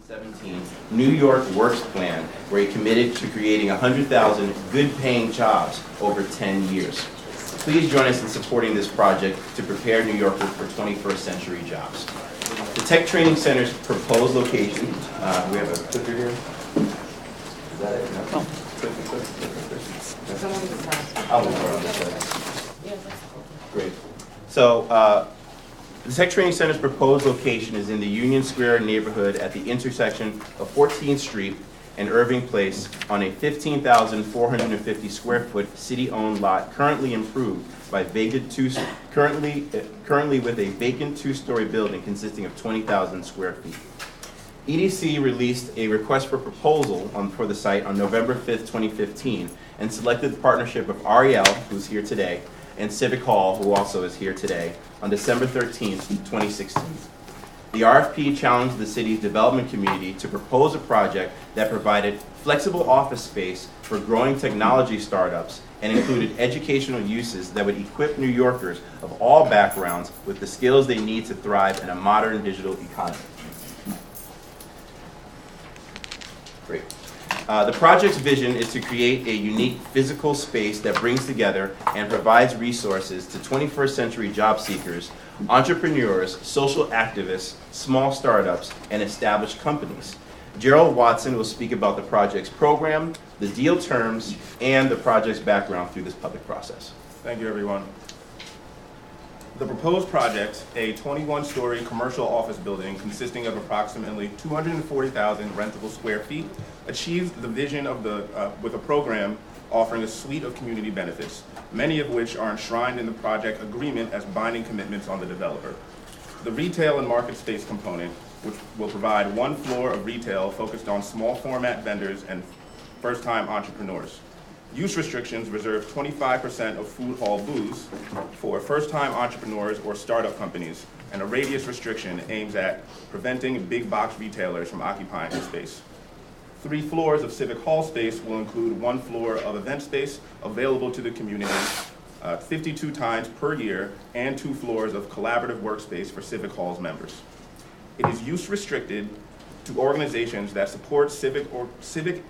2017 New York Works Plan, where he committed to creating 100,000 good-paying jobs over 10 years. Please join us in supporting this project to prepare New Yorkers for 21st century jobs. The Tech Training Center's proposed location, we have a clicker here. Is that it? No? I'll move around this way. Great. So, the Tech Training Center's proposed location is in the Union Square neighborhood at the intersection of 14th Street and Irving Place on a 15,450 square foot city-owned lot currently improved by currently with a vacant two-story building consisting of 20,000 square feet. EDC released a request for proposal for the site on November 5th, 2015, and selected the partnership of REL, who's here today, and Civic Hall, who also is here today, on December 13th, 2016. The RFP challenged the city's development community to propose a project that provided flexible office space for growing technology startups and included educational uses that would equip New Yorkers of all backgrounds with the skills they need to thrive in a modern digital economy. Great. The project's vision is to create a unique physical space that brings together and provides resources to 21st century job seekers, entrepreneurs, social activists, small startups, and established companies. Gerald Watson will speak about the project's program, the deal terms, and the project's background through this public process. Thank you, everyone. The proposed project, a 21-story commercial office building consisting of approximately 240,000 rentable square feet, achieves the vision of with a program offering a suite of community benefits, many of which are enshrined in the project agreement as binding commitments on the developer. The retail and market space component, which will provide one floor of retail focused on small format vendors and first-time entrepreneurs. Use restrictions reserve 25% of food hall booths for first-time entrepreneurs or startup companies, and a radius restriction aims at preventing big box retailers from occupying the space. 3 floors of Civic Hall space will include 1 floor of event space available to the community 52 times per year, and 2 floors of collaborative workspace for Civic Hall's members. It is use restricted to organizations that support civic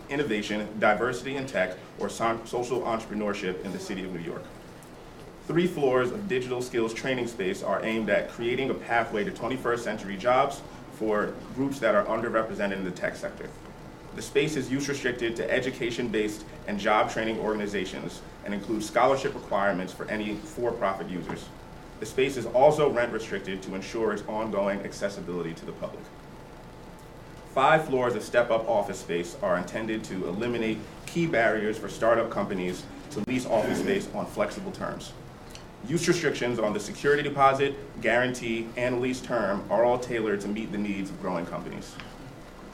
innovation, diversity in tech, or social entrepreneurship in the city of New York. 3 floors of digital skills training space are aimed at creating a pathway to 21st century jobs for groups that are underrepresented in the tech sector. The space is use restricted to education-based and job training organizations and includes scholarship requirements for any for-profit users. The space is also rent restricted to ensure its ongoing accessibility to the public. 5 floors of step-up office space are intended to eliminate key barriers for startup companies to lease office space on flexible terms. Use restrictions on the security deposit, guarantee, and lease term are all tailored to meet the needs of growing companies.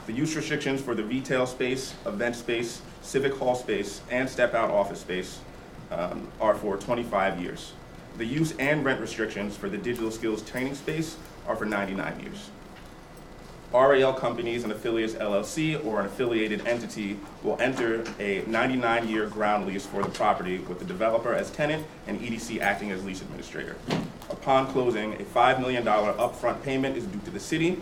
The use restrictions for the retail space, event space, Civic Hall space, and step-out office space are for 25 years. The use and rent restrictions for the digital skills training space are for 99 years. REL Companies and Affiliates LLC or an affiliated entity will enter a 99-year ground lease for the property with the developer as tenant and EDC acting as lease administrator. Upon closing, a $5 million upfront payment is due to the city.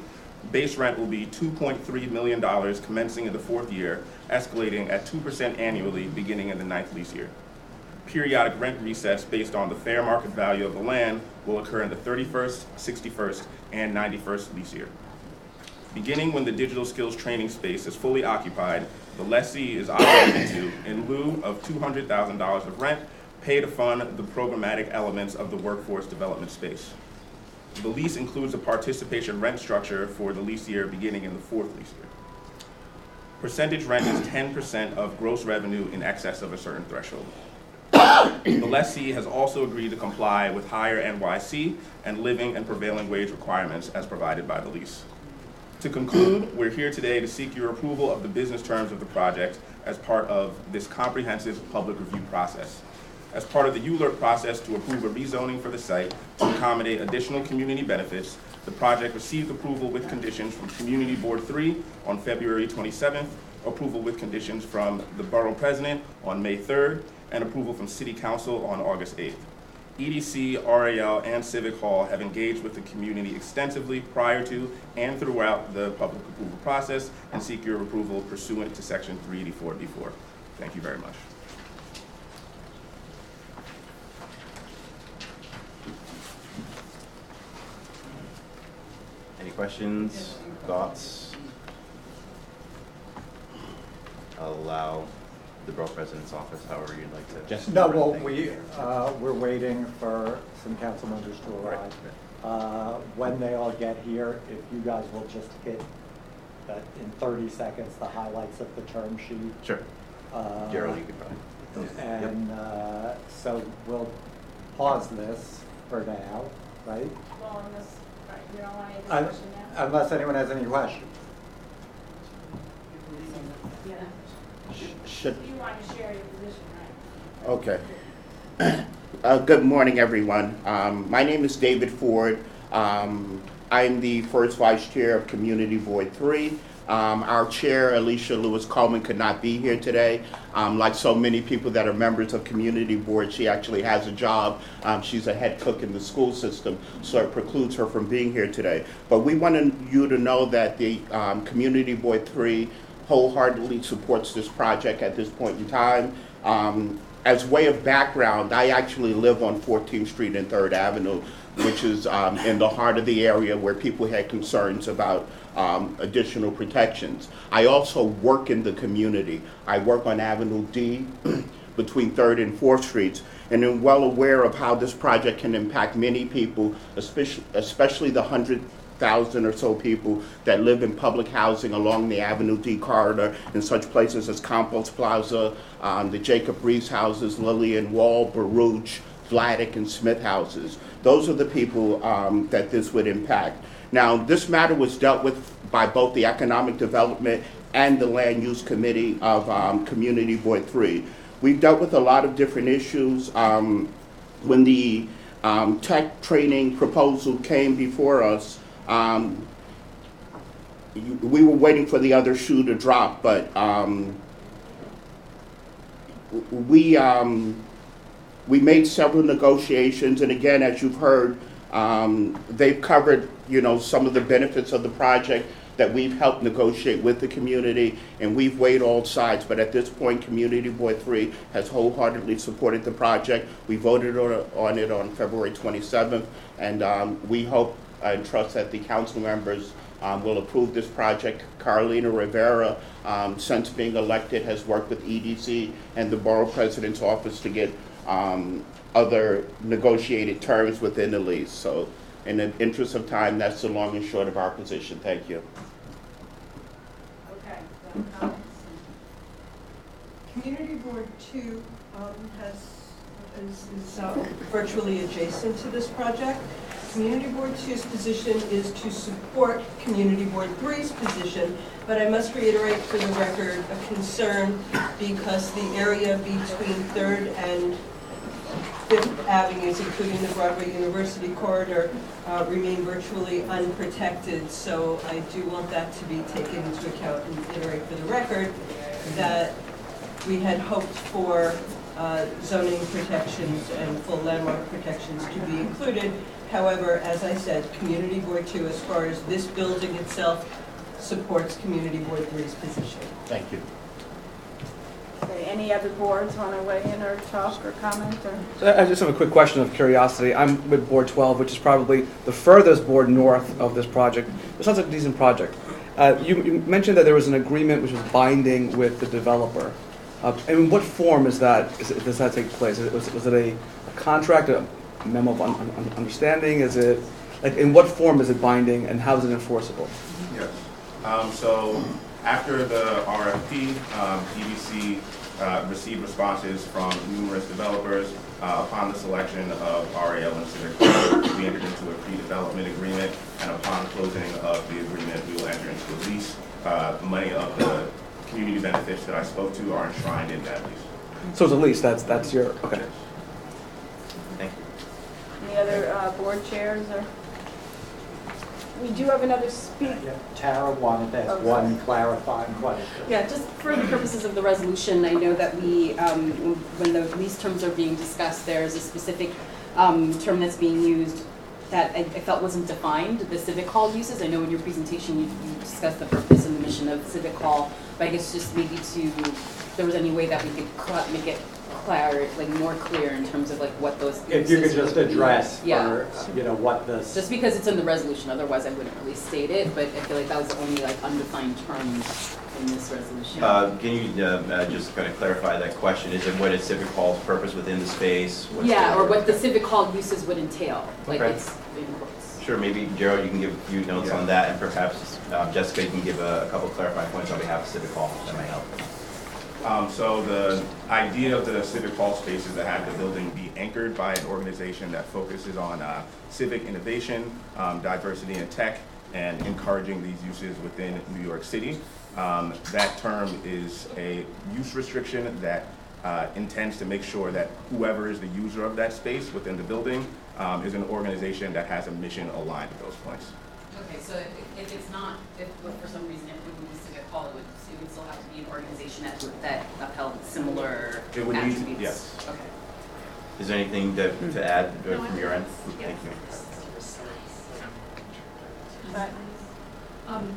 Base rent will be $2.3 million commencing in the 4th year, escalating at 2% annually beginning in the 9th lease year. Periodic rent resets based on the fair market value of the land will occur in the 31st, 61st, and 91st lease year. Beginning when the digital skills training space is fully occupied, the lessee is obligated to, in lieu of $200,000 of rent, pay to fund the programmatic elements of the workforce development space. The lease includes a participation rent structure for the lease year beginning in the 4th lease year. Percentage rent is 10% of gross revenue in excess of a certain threshold. The lessee has also agreed to comply with higher NYC and living and prevailing wage requirements as provided by the lease. To conclude, we're here today to seek your approval of the business terms of the project as part of this comprehensive public review process. As part of the ULERT process to approve a rezoning for the site to accommodate additional community benefits, the project received approval with conditions from Community Board 3 on February 27th, approval with conditions from the Borough President on May 3rd, and approval from City Council on August 8th. EDC, RAL, and Civic Hall have engaged with the community extensively prior to and throughout the public approval process and seek your approval pursuant to Section 384B4. Thank you very much. Any questions, thoughts? I'll allow the Borough President's office, however you'd like to. Just no, well, we're waiting for some council members to arrive. When they all get here, if you guys will just hit that in 30 seconds, the highlights of the term sheet. Sure. Gerald, you could probably. And so we'll pause this for now, right? Well, unless, you don't want any discussion now? Unless anyone has any questions. Yeah. Should, You want to share your position, right? okay. Good morning, everyone. My name is David Ford. I'm the first vice chair of Community Board 3. Our chair, Alicia Lewis Coleman, could not be here today. Like so many people that are members of Community Board, she actually has a job. She's a head cook in the school system, so it precludes her from being here today. But we wanted you to know that the Community Board 3 wholeheartedly supports this project at this point in time. As way of background, I actually live on 14th Street and 3rd Avenue, which is in the heart of the area where people had concerns about additional protections. I also work in the community. I work on Avenue D between 3rd and 4th Streets, and am well aware of how this project can impact many people, especially the 100,000 or so people that live in public housing along the Avenue D corridor in such places as Campos Plaza, the Jacob Reese houses, Lillian Wall, Baruch, Vladeck, and Smith houses. Those are the people that this would impact. Now, this matter was dealt with by both the Economic Development and the Land Use Committee of Community Board 3. We've dealt with a lot of different issues. When the tech training proposal came before us, we were waiting for the other shoe to drop, but we made several negotiations, and again, as you've heard, they've covered, some of the benefits of the project that we've helped negotiate with the community, and we've weighed all sides. But at this point, Community Board 3 has wholeheartedly supported the project. We voted on it on February 27th, and we hope and trust that the council members will approve this project. Carolina Rivera, since being elected, has worked with EDC and the Borough President's office to get other negotiated terms within the lease. So in the interest of time, that's the long and short of our position. Thank you. Okay, so comments? Community Board 2 is virtually adjacent to this project. Community Board 2's position is to support Community Board 3's position, but I must reiterate for the record a concern because the area between 3rd and 5th Avenues, including the Broadway University corridor, remain virtually unprotected. So I do want that to be taken into account and reiterate for the record that we had hoped for zoning protections and full landmark protections to be included. However, as I said, Community Board 2, as far as this building itself, supports Community Board 3's position. Thank you. Okay, any other boards want to weigh in or talk or comment? Or? I just have a quick question of curiosity. I'm with Board 12, which is probably the furthest board north of this project. It sounds like a decent project. You mentioned that there was an agreement which was binding with the developer. And in what form is that? Does that take place? Was it a contract, a memo of understanding? Is it, like, in what form is it binding, and how is it enforceable? Yes. So after the RFP, EDC received responses from numerous developers. Upon the selection of RAL and Civic, we entered into a pre-development agreement, and upon closing of the agreement, we will enter into a lease. Money of the community benefits that I spoke to are enshrined in that lease. So it's a lease. That's your okay. Thank you. Any other board chairs or? We do have another speaker. Yeah, Tara wanted to ask one clarifying question. Yeah, just for the purposes of the resolution, I know that we, when the lease terms are being discussed, there is a specific term that's being used that I felt wasn't defined, the civic hall uses. I know in your presentation you discussed the purpose and the mission of civic hall, but I guess just maybe if there was any way that we could make it more clear in terms of like what those. If you could just would be. address Yeah. for, you know, what this. Just because it's in the resolution, otherwise I wouldn't really state it, but I feel like that was the only like undefined term in this resolution. Can you just kind of clarify that question? Is it what is Civic Hall's purpose within the space? Yeah, or what the civic hall uses would entail, like Okay. it's in quotes. Sure, maybe Gerald, you can give a few notes on that, and perhaps Jessica, you can give a couple clarifying points on behalf of Civic Hall. That might help. So the idea of the Civic Hall space is to have the building be anchored by an organization that focuses on civic innovation, diversity in tech, and encouraging these uses within New York City. That term is a use restriction that intends to make sure that whoever is the user of that space within the building is an organization that has a mission aligned with those points. Okay, so if it's not, if for some reason it would be civic hall, it would still have to be an organization that upheld similar It would need to- attributes? yes. Okay. Is there anything to add from your end? Thank you.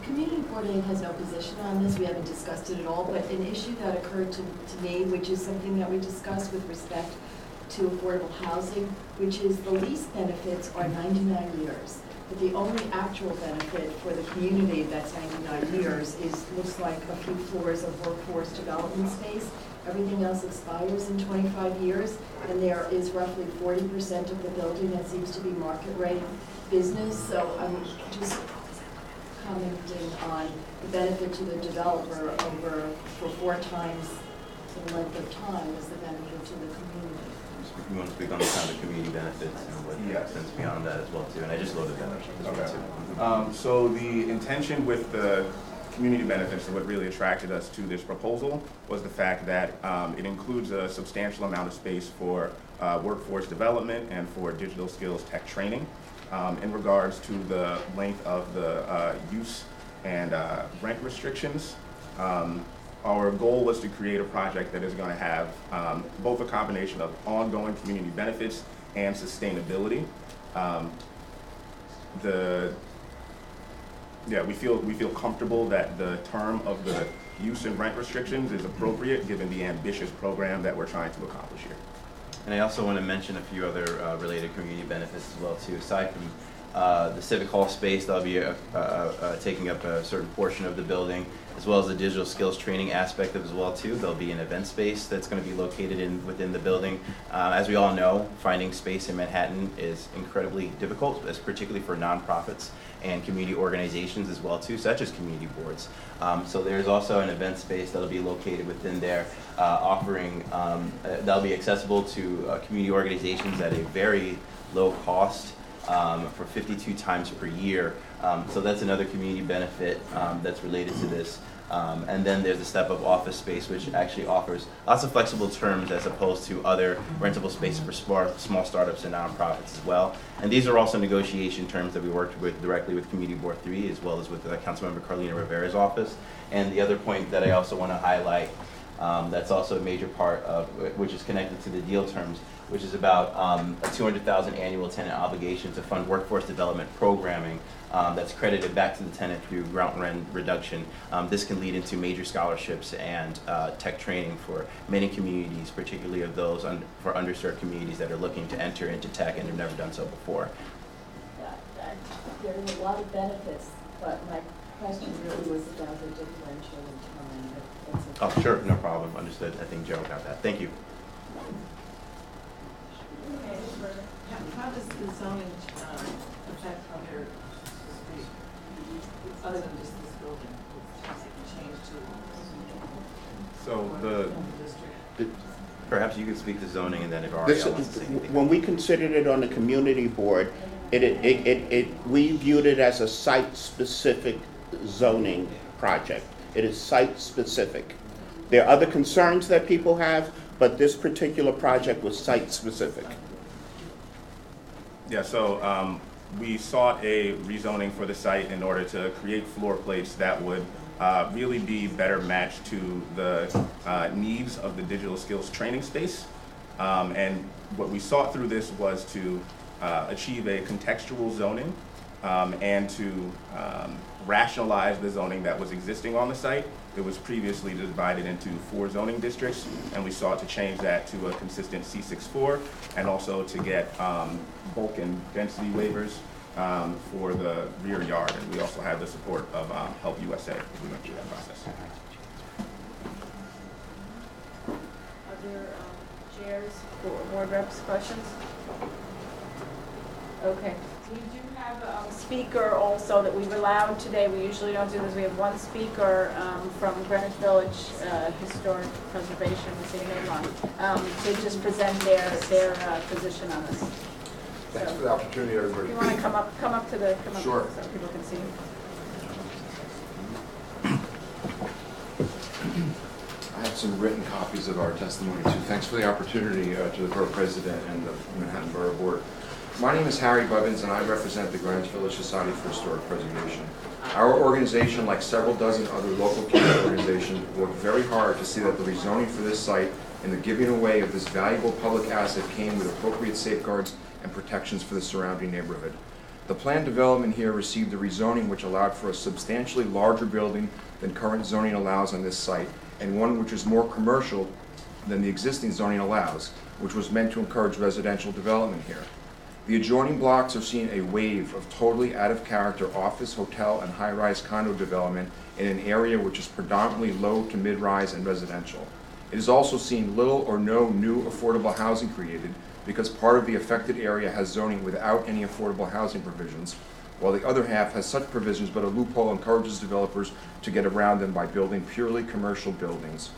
Community boarding has no position on this, we haven't discussed it at all, but an issue that occurred to me, which is something that we discussed with respect to affordable housing, which is the lease benefits are 99 years. But the only actual benefit for the community that's 99 years looks like a few floors of workforce development space. Everything else expires in 25 years, and there is roughly 40% of the building that seems to be market rate business. So I'm just commenting on the benefit to the developer for 4 times the length of time is the benefit to the community. You want to speak on the kind of community benefits and what Yes. extends beyond that as well too, and I just loaded that up as well Okay. too. So the intention with the community benefits and what really attracted us to this proposal was the fact that it includes a substantial amount of space for workforce development and for digital skills tech training. In regards to the length of the use and rent restrictions, our goal was to create a project that is going to have both a combination of ongoing community benefits and sustainability. We feel comfortable that the term of the use and rent restrictions is appropriate given the ambitious program that we're trying to accomplish here. And I also want to mention a few other related community benefits as well too. Aside from the Civic Hall space, that'll be taking up a certain portion of the building, as well as the digital skills training aspect of it as well too. There'll be an event space that's going to be located within the building. As we all know, finding space in Manhattan is incredibly difficult, particularly for nonprofits and community organizations as well too, such as community boards. So there's also an event space that'll be located within there, offering that'll be accessible to community organizations at a very low cost for 52 times per year. So that's another community benefit that's related to this. And then there's the step-up office space, which actually offers lots of flexible terms as opposed to other rentable spaces for small startups and nonprofits as well. And these are also negotiation terms that we worked with directly with Community Board 3, as well as with Councilmember Carlina Rivera's office. And the other point that I also want to highlight that's also a major part of, which is connected to the deal terms, which is about a $200,000 annual tenant obligation to fund workforce development programming that's credited back to the tenant through ground rent reduction. This can lead into major scholarships and tech training for many communities, particularly of those for underserved communities that are looking to enter into tech and have never done so before. There's a lot of benefits, but my question really was about the differential in time. Oh, sure, no problem, understood. I think Joe got that. Thank you. How does the zoning affect other streets, other than just this building? Does it change to? So Perhaps you could speak to zoning, and then if Ariel wants to say anything. When we considered it on the community board, we viewed it as a site-specific zoning project. It is site-specific. There are other concerns that people have, but this particular project was site-specific. Yeah, so we sought a rezoning for the site in order to create floor plates that would really be better matched to the needs of the digital skills training space. And what we sought through this was to achieve a contextual zoning and to rationalize the zoning that was existing on the site. It was previously divided into 4 zoning districts, and we sought to change that to a consistent C64, and also to get bulk and density waivers for the rear yard. And we also have the support of Help USA as we went through that process. Are there chairs, board reps, questions? Okay. We do have a speaker also that we've allowed today. We usually don't do this. We have one speaker from Greenwich Village Historic Preservation, we say name on, to just present their position on this. Thanks for the opportunity, everybody. You want to come up Sure. so people can see you. I have some written copies of our testimony too. Thanks for the opportunity to the Borough President and the Manhattan Borough Board. My name is Harry Bubbins and I represent the Greenwich Village Society for Historic Preservation. Our organization, like several dozen other local community organizations, worked very hard to see that the rezoning for this site and the giving away of this valuable public asset came with appropriate safeguards and protections for the surrounding neighborhood. The planned development here received a rezoning which allowed for a substantially larger building than current zoning allows on this site, and one which is more commercial than the existing zoning allows, which was meant to encourage residential development here. The adjoining blocks are seeing a wave of totally out-of-character office, hotel, and high-rise condo development in an area which is predominantly low to mid-rise and residential. It is also seeing little or no new affordable housing created because part of the affected area has zoning without any affordable housing provisions, while the other half has such provisions but a loophole encourages developers to get around them by building purely commercial buildings.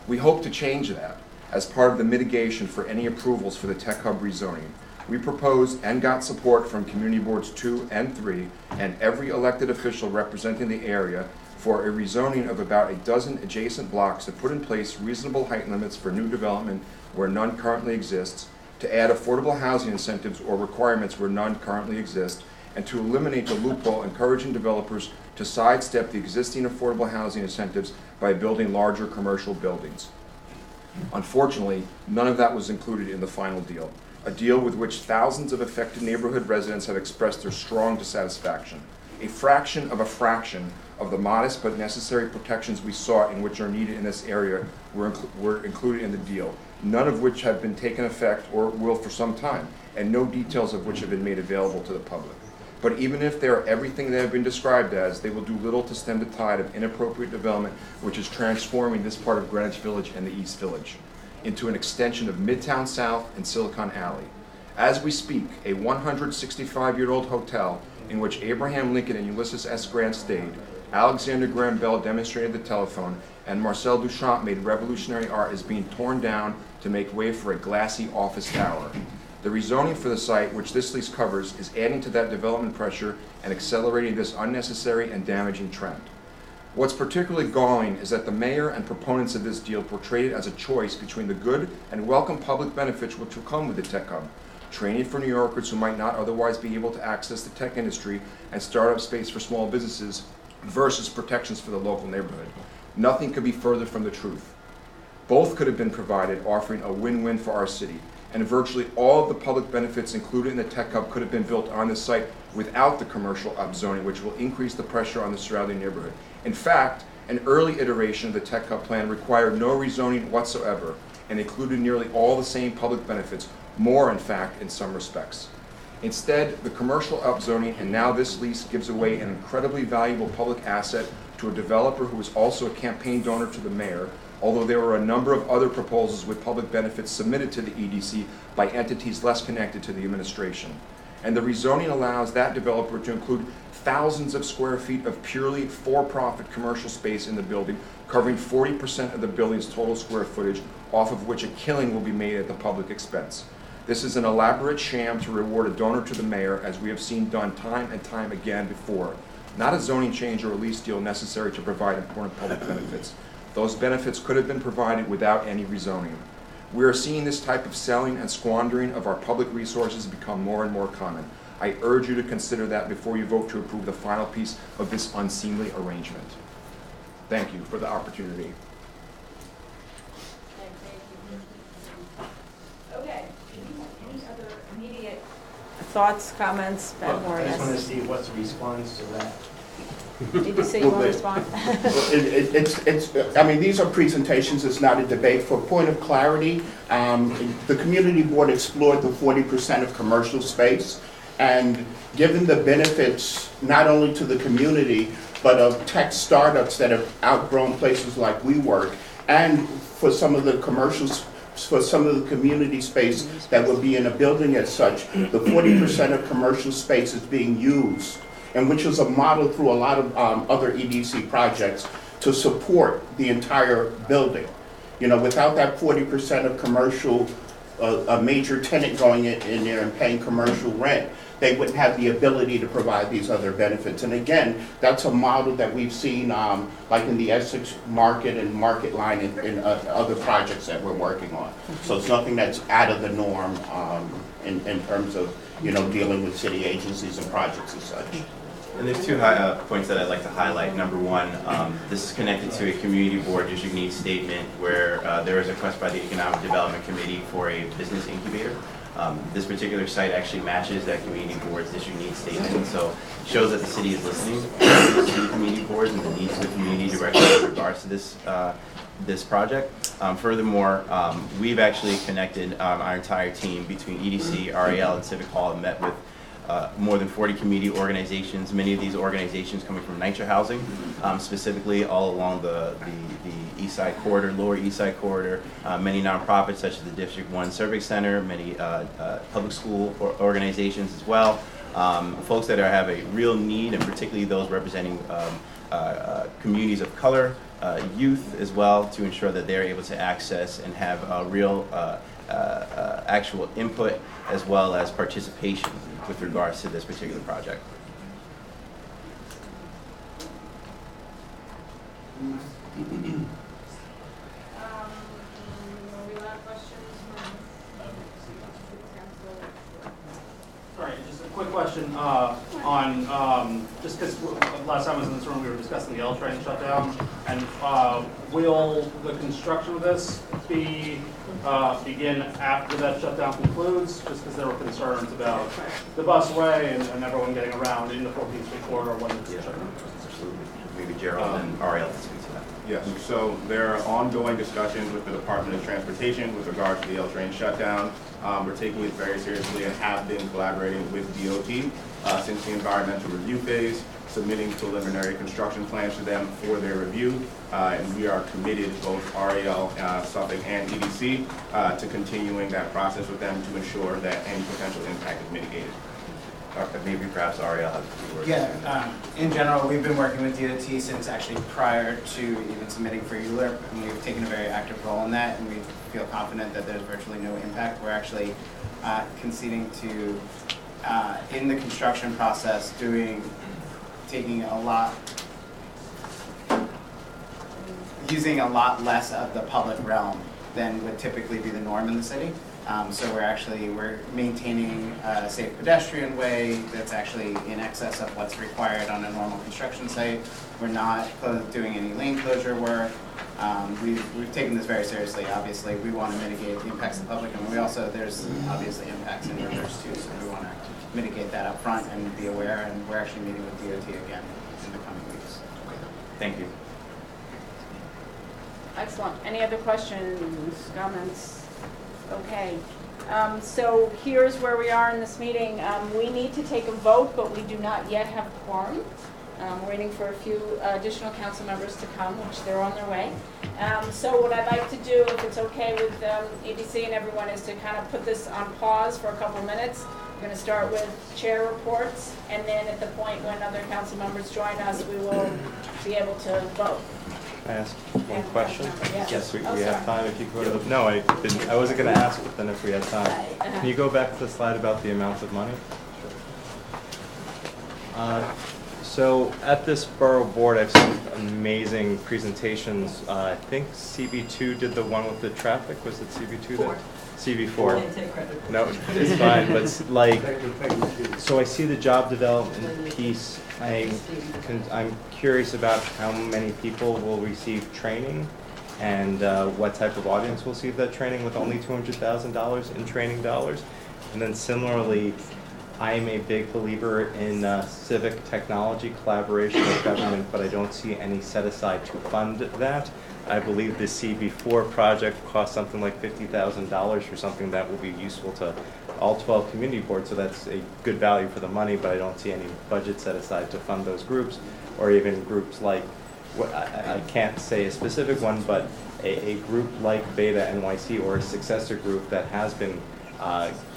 We hope to change that as part of the mitigation for any approvals for the Tech Hub rezoning. We proposed and got support from Community Boards 2 and 3 and every elected official representing the area for a rezoning of about a dozen adjacent blocks to put in place reasonable height limits for new development where none currently exists, to add affordable housing incentives or requirements where none currently exist, and to eliminate the loophole encouraging developers to sidestep the existing affordable housing incentives by building larger commercial buildings. Unfortunately, none of that was included in the final deal, a deal with which thousands of affected neighborhood residents have expressed their strong dissatisfaction. A fraction of the modest but necessary protections we sought and which are needed in this area were included in the deal, none of which have been taken effect or will for some time, and no details of which have been made available to the public. But even if they are everything they have been described as, they will do little to stem the tide of inappropriate development which is transforming this part of Greenwich Village and the East Village into an extension of Midtown South and Silicon Alley. As we speak, a 165-year-old hotel in which Abraham Lincoln and Ulysses S. Grant stayed, Alexander Graham Bell demonstrated the telephone, and Marcel Duchamp made revolutionary art is being torn down to make way for a glassy office tower. The rezoning for the site, which this lease covers, is adding to that development pressure and accelerating this unnecessary and damaging trend. What's particularly galling is that the mayor and proponents of this deal portrayed it as a choice between the good and welcome public benefits which will come with the Tech Hub, training for New Yorkers who might not otherwise be able to access the tech industry, and startup space for small businesses, versus protections for the local neighborhood. Nothing could be further from the truth. Both could have been provided, offering a win-win for our city, and virtually all of the public benefits included in the Tech Hub could have been built on this site without the commercial upzoning, which will increase the pressure on the surrounding neighborhood. In fact, an early iteration of the Tech Hub plan required no rezoning whatsoever and included nearly all the same public benefits, more in fact in some respects. Instead, the commercial upzoning and now this lease gives away an incredibly valuable public asset to a developer who is also a campaign donor to the mayor, although there were a number of other proposals with public benefits submitted to the EDC by entities less connected to the administration. And the rezoning allows that developer to include thousands of square feet of purely for-profit commercial space in the building, covering 40% of the building's total square footage, off of which a killing will be made at the public expense. This is an elaborate sham to reward a donor to the mayor, as we have seen done time and time again before. Not a zoning change or a lease deal necessary to provide important public benefits. Those benefits could have been provided without any rezoning. We are seeing this type of selling and squandering of our public resources become more and more common. I urge you to consider that before you vote to approve the final piece of this unseemly arrangement. Thank you for the opportunity. Okay, any other immediate thoughts, comments, Well, Bevmore, I just want to yes? see what's the response to that. Did you say you want to respond? I mean, these are presentations, it's not a debate. For point of clarity, the community board explored the 40% of commercial space, and given the benefits not only to the community, but of tech startups that have outgrown places like WeWork, and for some of the commercials, for some of the community space that would be in a building as such, the 40% of commercial space is being used, and which is a model through a lot of other EDC projects to support the entire building. You know, without that 40% of commercial, a major tenant going in there and paying commercial rent, they wouldn't have the ability to provide these other benefits. And again, that's a model that we've seen like in the Essex market and Market Line and other projects that we're working on. So it's nothing that's out of the norm in terms of, you know, dealing with city agencies and projects and such. And there's two points that I'd like to highlight. Number one, this is connected to a community board district needs statement where there is a request by the Economic Development Committee for a business incubator. This particular site actually matches that community board's district needs statement, so it shows that the city is listening to the community boards and the needs of the community directly in regards to this project. Furthermore, we've actually connected our entire team between EDC, RAL, and Civic Hall and met with more than 40 community organizations, many of these organizations coming from NYCHA housing, specifically all along the East Side Corridor, Lower East Side Corridor, many nonprofits such as the District 1 Civic Center, many public school organizations as well, folks that have a real need, and particularly those representing communities of color, youth as well, to ensure that they're able to access and have real actual input as well as participation with regards to this particular project. All right, just a quick question on, just because last time I was in this room, we were discussing the L train shutdown, and will the construction of this begin after that shutdown concludes, just because there were concerns about the busway and everyone getting around in the 14th Street corridor when it's shut down? Absolutely. Maybe Gerald and RAL can speak to that. Yes, so there are ongoing discussions with the Department of Transportation with regard to the L train shutdown. We're taking it very seriously and have been collaborating with DOT since the environmental review phase, submitting preliminary construction plans to them for their review. And we are committed, both RAL, Suffolk, and EDC, to continuing that process with them to ensure that any potential impact is mitigated. Maybe perhaps RAL has a few words. Yeah, in general, we've been working with DOT since actually prior to even submitting for ULURP, and we've taken a very active role in that, and we feel confident that there's virtually no impact. We're actually conceding to, in the construction process, using a lot less of the public realm than would typically be the norm in the city. So we're maintaining a safe pedestrian way that's actually in excess of what's required on a normal construction site. We're not doing any lane closure work. We've taken this very seriously. Obviously, we want to mitigate the impacts to the public, and there's obviously impacts in rivers too, so we want to mitigate that up front and be aware, and we're actually meeting with DOT again in the coming weeks. Thank you. Excellent. Any other questions, comments? Okay. So here's where we are in this meeting. We need to take a vote, but we do not yet have quorum. We're waiting for a few additional council members to come, which they're on their way. So what I'd like to do, if it's okay with EDC and everyone, is to kind of put this on pause for a couple minutes. We're going to start with chair reports, and then at the point when other council members join us, we will be able to vote. Can I ask one question? Yes, we have time if you could. No, I didn't. I wasn't going to ask, but then if we had time. Can you go back to the slide about the amount of money? So at this borough board, I've seen amazing presentations. I think CB2 did the one with the traffic. Was it CB2 that? CB4. Can't take credit. No, it's fine, but it's like, so I see the job development piece. I'm curious about how many people will receive training and what type of audience will receive that training with only $200,000 in training dollars. And then similarly, I'm a big believer in civic technology collaboration with government, but I don't see any set aside to fund that. I believe the CB4 project costs something like $50,000 for something that will be useful to all 12 community boards, so that's a good value for the money, but I don't see any budget set aside to fund those groups, or even groups like, I can't say a specific one, but a group like Beta NYC or a successor group that has been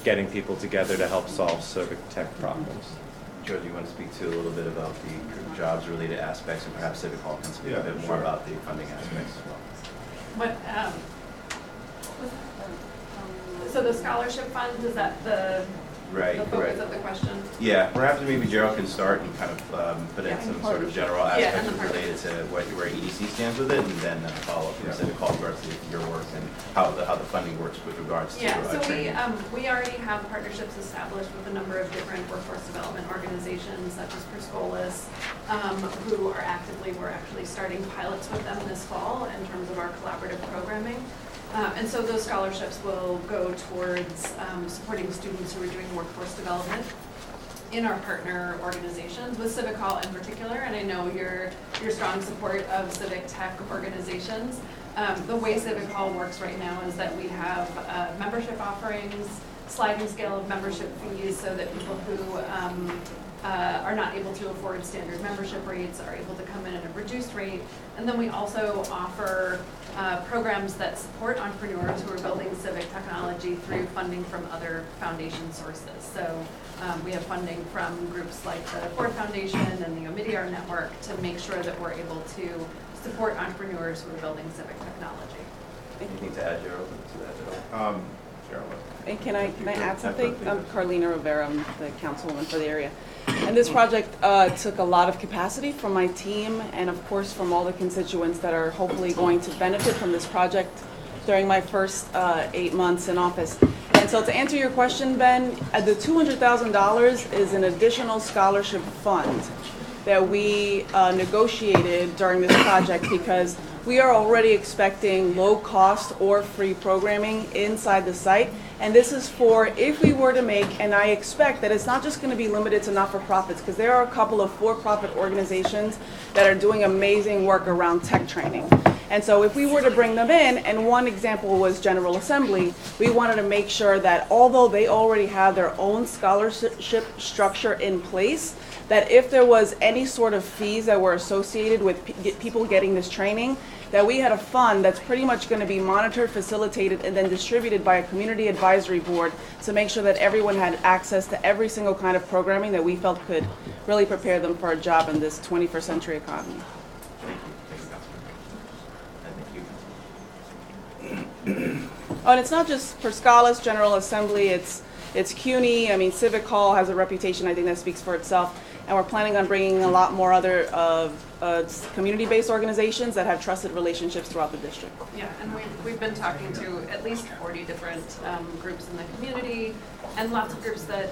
getting people together to help solve civic tech problems. Joe, do you want to speak to a little bit about the jobs-related aspects, and perhaps Civic Hall can speak a bit more about the funding aspects as well? So the scholarship fund, is that the focus of the question? Yeah, perhaps maybe Gerald can start and kind of put in some sort of general aspects related to where EDC stands with it, and then follow up from Civic Hall regards to your work and how the funding works with regards to training. We already have partnerships established with a number of different workforce development organizations, such as Perscolis, who are we're actually starting pilots with them this fall in terms of our collaborative programming. And so those scholarships will go towards supporting students who are doing workforce development in our partner organizations, with Civic Hall in particular, and I know your strong support of civic tech organizations. The way Civic Hall works right now is that we have membership offerings, sliding scale of membership fees, so that people who are not able to afford standard membership rates are able to come in at a reduced rate. And then we also offer programs that support entrepreneurs who are building civic technology through funding from other foundation sources. So we have funding from groups like the Ford Foundation and the Omidyar Network to make sure that we're able to support entrepreneurs who are building civic technology. Anything to add, Gerald, to that at all? Gerald. And can I add something? I'm Carlina Rivera, I'm the councilwoman for the area. And this project took a lot of capacity from my team and of course from all the constituents that are hopefully going to benefit from this project during my first 8 months in office. And so to answer your question, Ben, the $200,000 is an additional scholarship fund that we negotiated during this project because we are already expecting low cost or free programming inside the site. And this is for if we were to make, and I expect that it's not just going to be limited to not-for-profits, because there are a couple of for-profit organizations that are doing amazing work around tech training. And so if we were to bring them in, and one example was General Assembly, we wanted to make sure that although they already have their own scholarship structure in place, that if there was any sort of fees that were associated with people getting this training, that we had a fund that's pretty much going to be monitored, facilitated, and then distributed by a community advisory board to make sure that everyone had access to every single kind of programming that we felt could really prepare them for a job in this 21st century economy. Oh, and it's not just Perscolis, General Assembly, it's CUNY. I mean, Civic Hall has a reputation, I think, that speaks for itself. And we're planning on bringing a lot more other community-based organizations that have trusted relationships throughout the district. Yeah, and we've been talking to at least 40 different groups in the community, and lots of groups that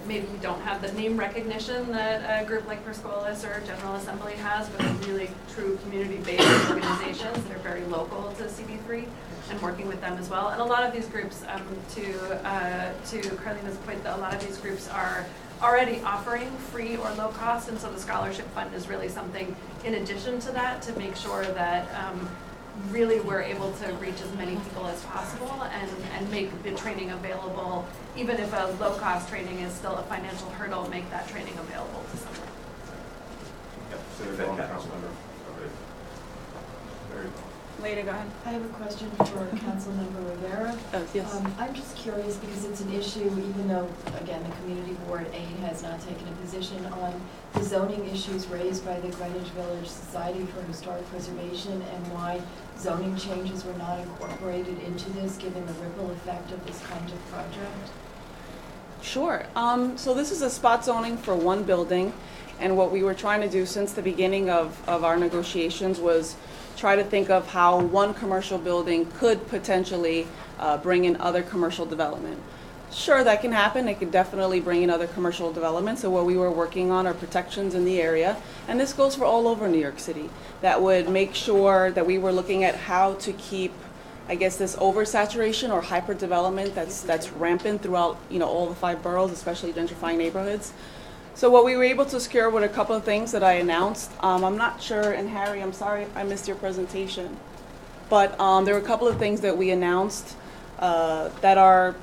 maybe don't have the name recognition that a group like Perscolis or General Assembly has, but are really true community-based organizations that are very local to CB3, and working with them as well. And a lot of these groups, to Carlina's point, a lot of these groups are already offering free or low cost, and so the scholarship fund is really something in addition to that to make sure that really we're able to reach as many people as possible and make the training available. Even if a low cost training is still a financial hurdle, make that training available to someone. Later, go ahead. I have a question for Councilmember Rivera. Oh, yes. I'm just curious because it's an issue, even though, again, the Community Board A has not taken a position on the zoning issues raised by the Greenwich Village Society for Historic Preservation and why zoning changes were not incorporated into this, given the ripple effect of this kind of project. Sure. So this is a spot zoning for one building, and what we were trying to do since the beginning of our negotiations was try to think of how one commercial building could potentially bring in other commercial development. Sure, that can happen. It can definitely bring in other commercial development. So what we were working on are protections in the area, and this goes for all over New York City, that would make sure that we were looking at how to keep, I guess, this oversaturation or hyperdevelopment that's rampant throughout, all the 5 boroughs, especially gentrifying neighborhoods. So what we were able to secure were a couple of things that I announced. I'm not sure, and Harry, I'm sorry I missed your presentation, but there were a couple of things that we announced that are,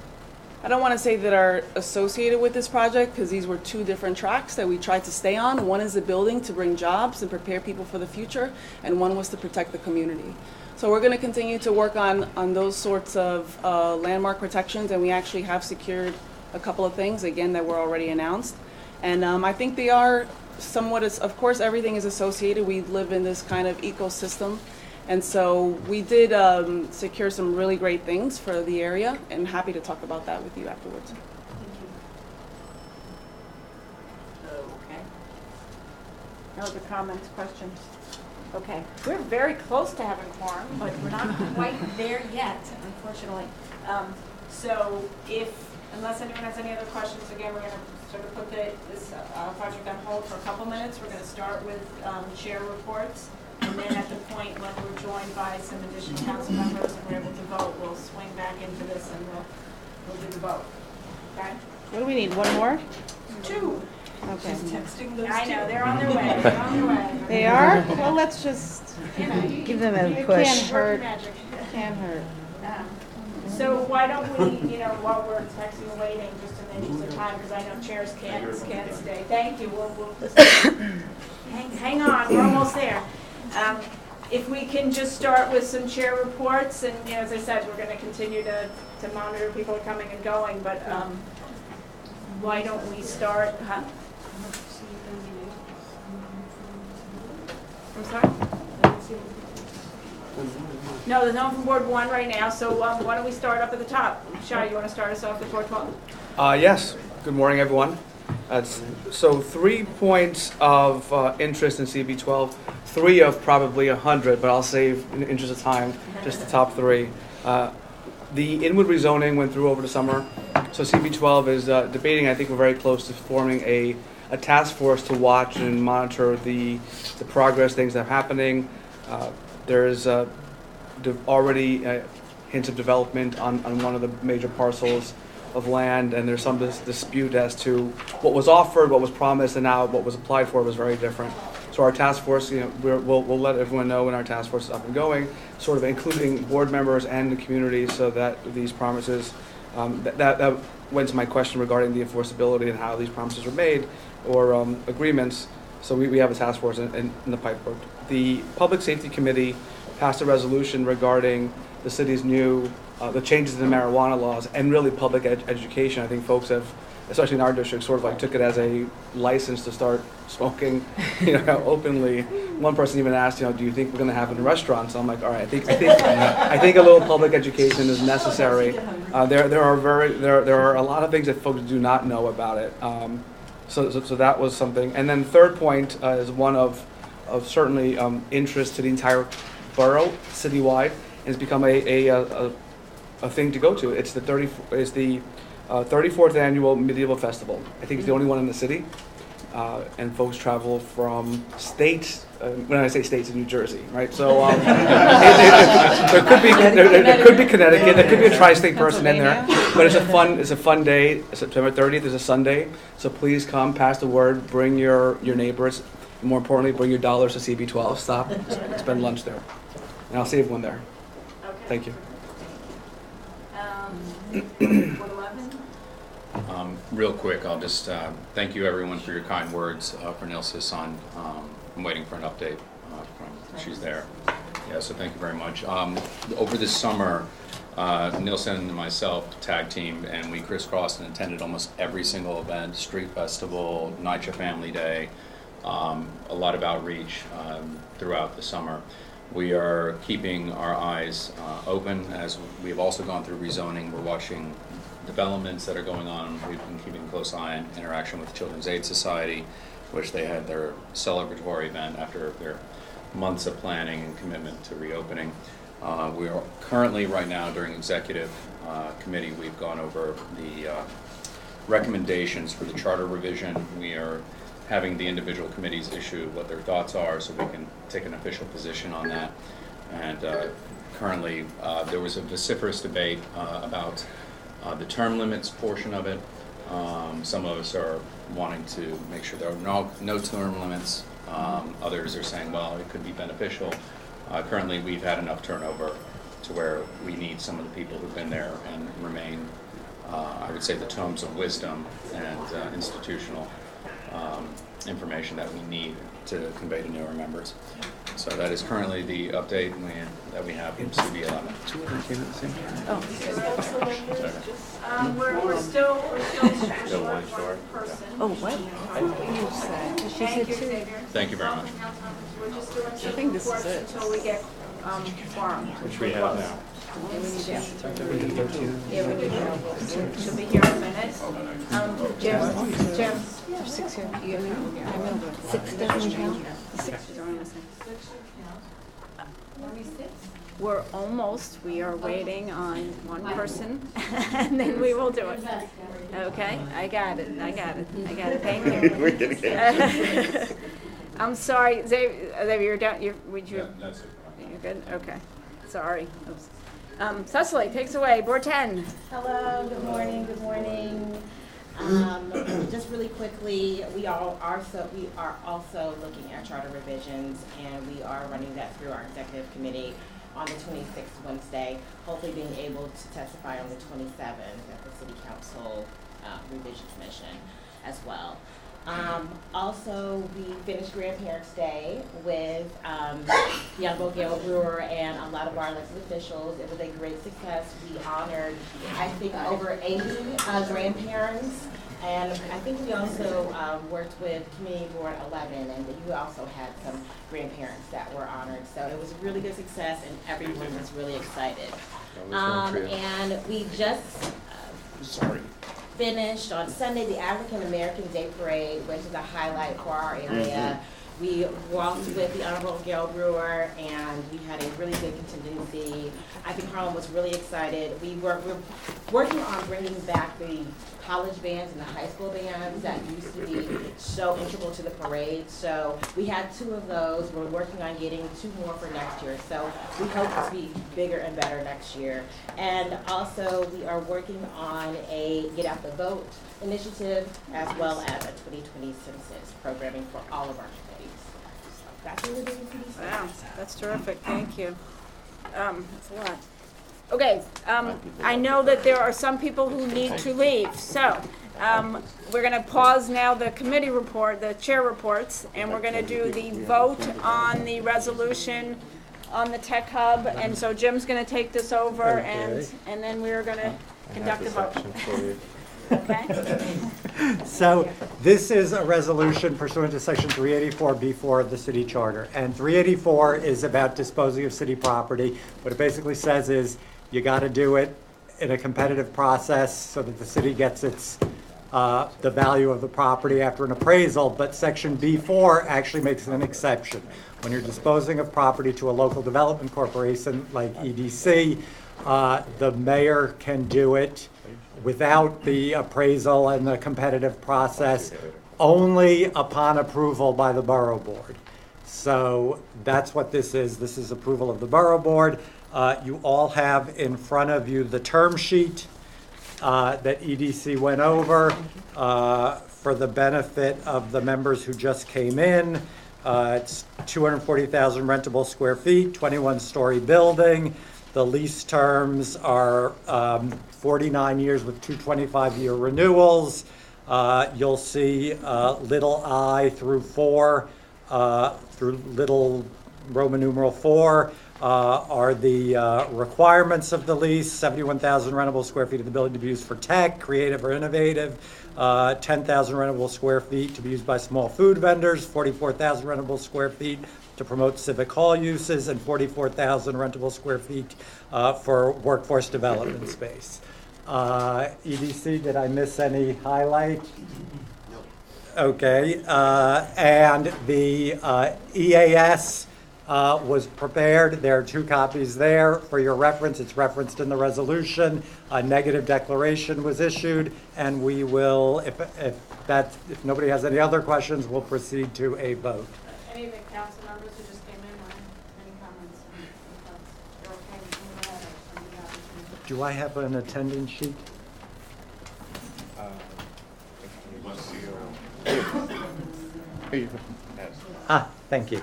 I don't want to say that are associated with this project, because these were 2 different tracks that we tried to stay on. One is the building to bring jobs and prepare people for the future, and one was to protect the community. So we're going to continue to work on those sorts of landmark protections, and we actually have secured a couple of things, again, that were already announced. And I think they are somewhat, of course, everything is associated. We live in this kind of ecosystem. And so we did secure some really great things for the area, and happy to talk about that with you afterwards. Okay. No other comments, questions? Okay. We're very close to having quorum, but we're not quite there yet, unfortunately. So unless anyone has any other questions, again, we're going to sort of put this project on hold for a couple minutes. We're going to start with chair reports. And then at the point when we're joined by some additional council members and we're able to vote, we'll swing back into this and we'll do the vote. Okay? What do we need? One more? 2. Okay. She's texting those I two. know, they're on their way. They're on their way. They are? Well, let's just Give them a push. Can't hurt. Can't hurt. So why don't we, while we're texting and waiting, just in the interest of time, because I know chairs can't stay. Thank you. We'll hang on. We're almost there. If we can just start with some chair reports, and as I said, we're going to continue to monitor people coming and going, but why don't we start? Huh? I'm sorry? No, there's no one from Board 1 right now, so why don't we start up at the top? Shai, you want to start us off with Board 12? Yes. Good morning, everyone. So 3 points of interest in CB12, 3 of probably 100, but I'll save in the interest of time, just the top 3. The Inwood rezoning went through over the summer, so CB12 is debating. I think we're very close to forming a task force to watch and monitor the progress, things that are happening. There's already hints of development on one of the major parcels of land, and there's some dispute as to what was offered, what was promised, and now what was applied for was very different. So our task force, we'll let everyone know when our task force is up and going, sort of including board members and the community, so that these promises, that went to my question regarding the enforceability and how these promises were made, or agreements. So we have a task force in the pipework. The Public Safety Committee passed a resolution regarding the city's new, the changes in the marijuana laws, and really public education. I think folks have, especially in our district, sort of like took it as a license to start smoking, openly. One person even asked, do you think we're going to have it in restaurants? I'm like, all right, I think a little public education is necessary. There are a lot of things that folks do not know about it. So that was something. And then third point is one of certainly interest to the entire borough, citywide, and it's become a thing to go to. It's the 34th annual medieval festival. I think it's the only one in the city, and folks travel from states. When I say states, in New Jersey, right? So there could be Connecticut. There could be a tri-state person in there, but it's a fun day. September 30th is a Sunday, so please come, pass the word, bring your neighbors, and more importantly, bring your dollars to CB12. Stop, spend lunch there, and I'll save one there. Okay. Thank you. Board 11? Real quick, I'll just thank you everyone for your kind words for Nilsa's son. I'm waiting for an update she's there. Yeah, so thank you very much. Over this summer, Nilsen and myself tag teamed, and we crisscrossed and attended almost every single event, street festival, NYCHA Family Day, a lot of outreach throughout the summer. We are keeping our eyes open as we've also gone through rezoning. We're watching developments that are going on. We've been keeping a close eye on interaction with Children's Aid Society, which they had their celebratory event after their months of planning and commitment to reopening. We are currently, right now, during executive committee, we've gone over the recommendations for the charter revision. We are having the individual committees issue what their thoughts are so we can take an official position on that. And currently, there was a vociferous debate about the term limits portion of it. Some of us are wanting to make sure there are no term limits. Others are saying, well, it could be beneficial. Currently, we've had enough turnover to where we need some of the people who've been there and remain, I would say, the tomes of wisdom and institutional information that we need to convey to newer members. So that is currently the update that we have from CB11. We're still short one person. Oh, what? Thank you, Xavier. Thank you very much. We're just doing I think this is it. until we get quorum. Which we have now. Yeah, we need to. She'll be here in a minute. Jim. 6 here. I know, but 6 doesn't count. 6 is on the same. We're almost, we are waiting on one person, and then we will do it. Okay, I got it, thank you. I'm sorry, Xavier, you're done, would you? That's it. You're good, okay, sorry. Cecily, takes away, Board 10. Hello, good morning, good morning. Just really quickly, we are also looking at charter revisions, and we are running that through our executive committee on the 26th Wednesday, hopefully being able to testify on the 27th at the City Council Revision Commission as well. Also, we finished Grandparents' Day with the Honorable Gail Brewer and a lot of our elected officials. It was a great success. We honored, I think, over 80 grandparents. And I think we also worked with Community Board 11, and you also had some grandparents that were honored. So it was a really good success, and everyone was really excited. And we just finished on Sunday the African American Day Parade, which is a highlight for our area. We walked with the Honorable Gail Brewer, and we had a really good contingency. I think Harlem was really excited. We're working on bringing back the college bands and the high school bands that used to be so integral to the parade. So we had 2 of those. We're working on getting 2 more for next year. So we hope to be bigger and better next year. And also we are working on a Get Out the Vote initiative as well as a 2020 census programming for all of our committees. So that's what we're doing for these. Wow, that's terrific, thank you. That's a lot. Okay, I know that there are some people who need to leave, so we're going to pause now the committee report, the chair reports, and we're going to do the vote on the resolution on the tech hub. And so Jim's going to take this over, and then we're going to conduct a vote. Okay. So this is a resolution pursuant to section 384B4 of the city charter. And 384 is about disposing of city property. What it basically says is you got to do it in a competitive process so that the city gets its the value of the property after an appraisal. But section B4 actually makes an exception. When you're disposing of property to a local development corporation like EDC, the mayor can do it without the appraisal and the competitive process, only upon approval by the borough board. So that's what this is. This is approval of the borough board. You all have in front of you the term sheet that EDC went over for the benefit of the members who just came in. It's 240,000 rentable square feet, 21-story building. The lease terms are 49 years with 2 25-year renewals. You'll see little I through 4, through little Roman numeral 4 are the requirements of the lease. 71,000 rentable square feet of the building to be used for tech, creative or innovative. 10,000 rentable square feet to be used by small food vendors. 44,000 rentable square feet to promote civic hall uses, and 44,000 rentable square feet for workforce development space. EDC, did I miss any highlight? Okay, and the EAS was prepared. There are 2 copies there for your reference. It's referenced in the resolution. A negative declaration was issued, and we will, if nobody has any other questions, we'll proceed to a vote. Any of the council members who just came in, any comments? They're okay with moving ahead, or something else? Do I have an attendance sheet? Ah, thank you.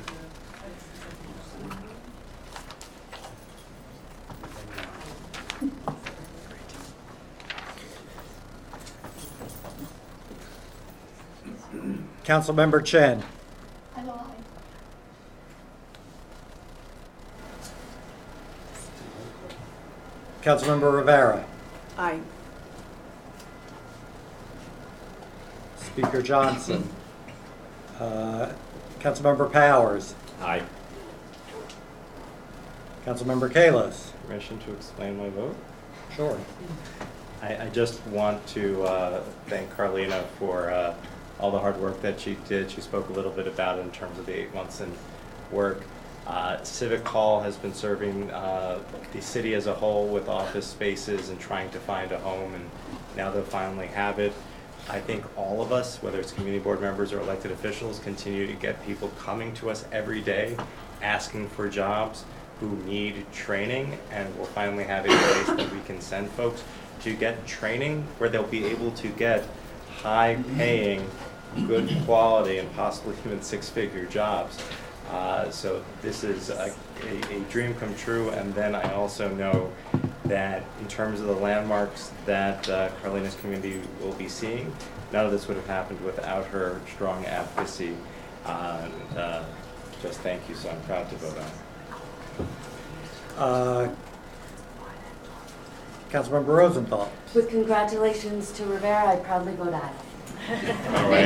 Councilmember Chen. Councilmember Rivera. Aye. Speaker Johnson. Councilmember Powers. Aye. Councilmember Kalos. Permission to explain my vote? Sure. I just want to thank Carlina for all the hard work that she did. She spoke a little bit about it in terms of the 8 months in work. Civic Hall has been serving the city as a whole with office spaces and trying to find a home, and now they'll finally have it. I think all of us, whether it's community board members or elected officials, continue to get people coming to us every day asking for jobs who need training, and we'll finally have a place that we can send folks to get training where they'll be able to get high-paying, good quality, and possibly even 6-figure jobs. So this is a dream come true, and then I also know that in terms of the landmarks that Carlina's community will be seeing, none of this would have happened without her strong advocacy. Just thank you, so I'm proud to vote on it. Councilmember Rosenthal. With congratulations to Rivera, I proudly vote aye. All right.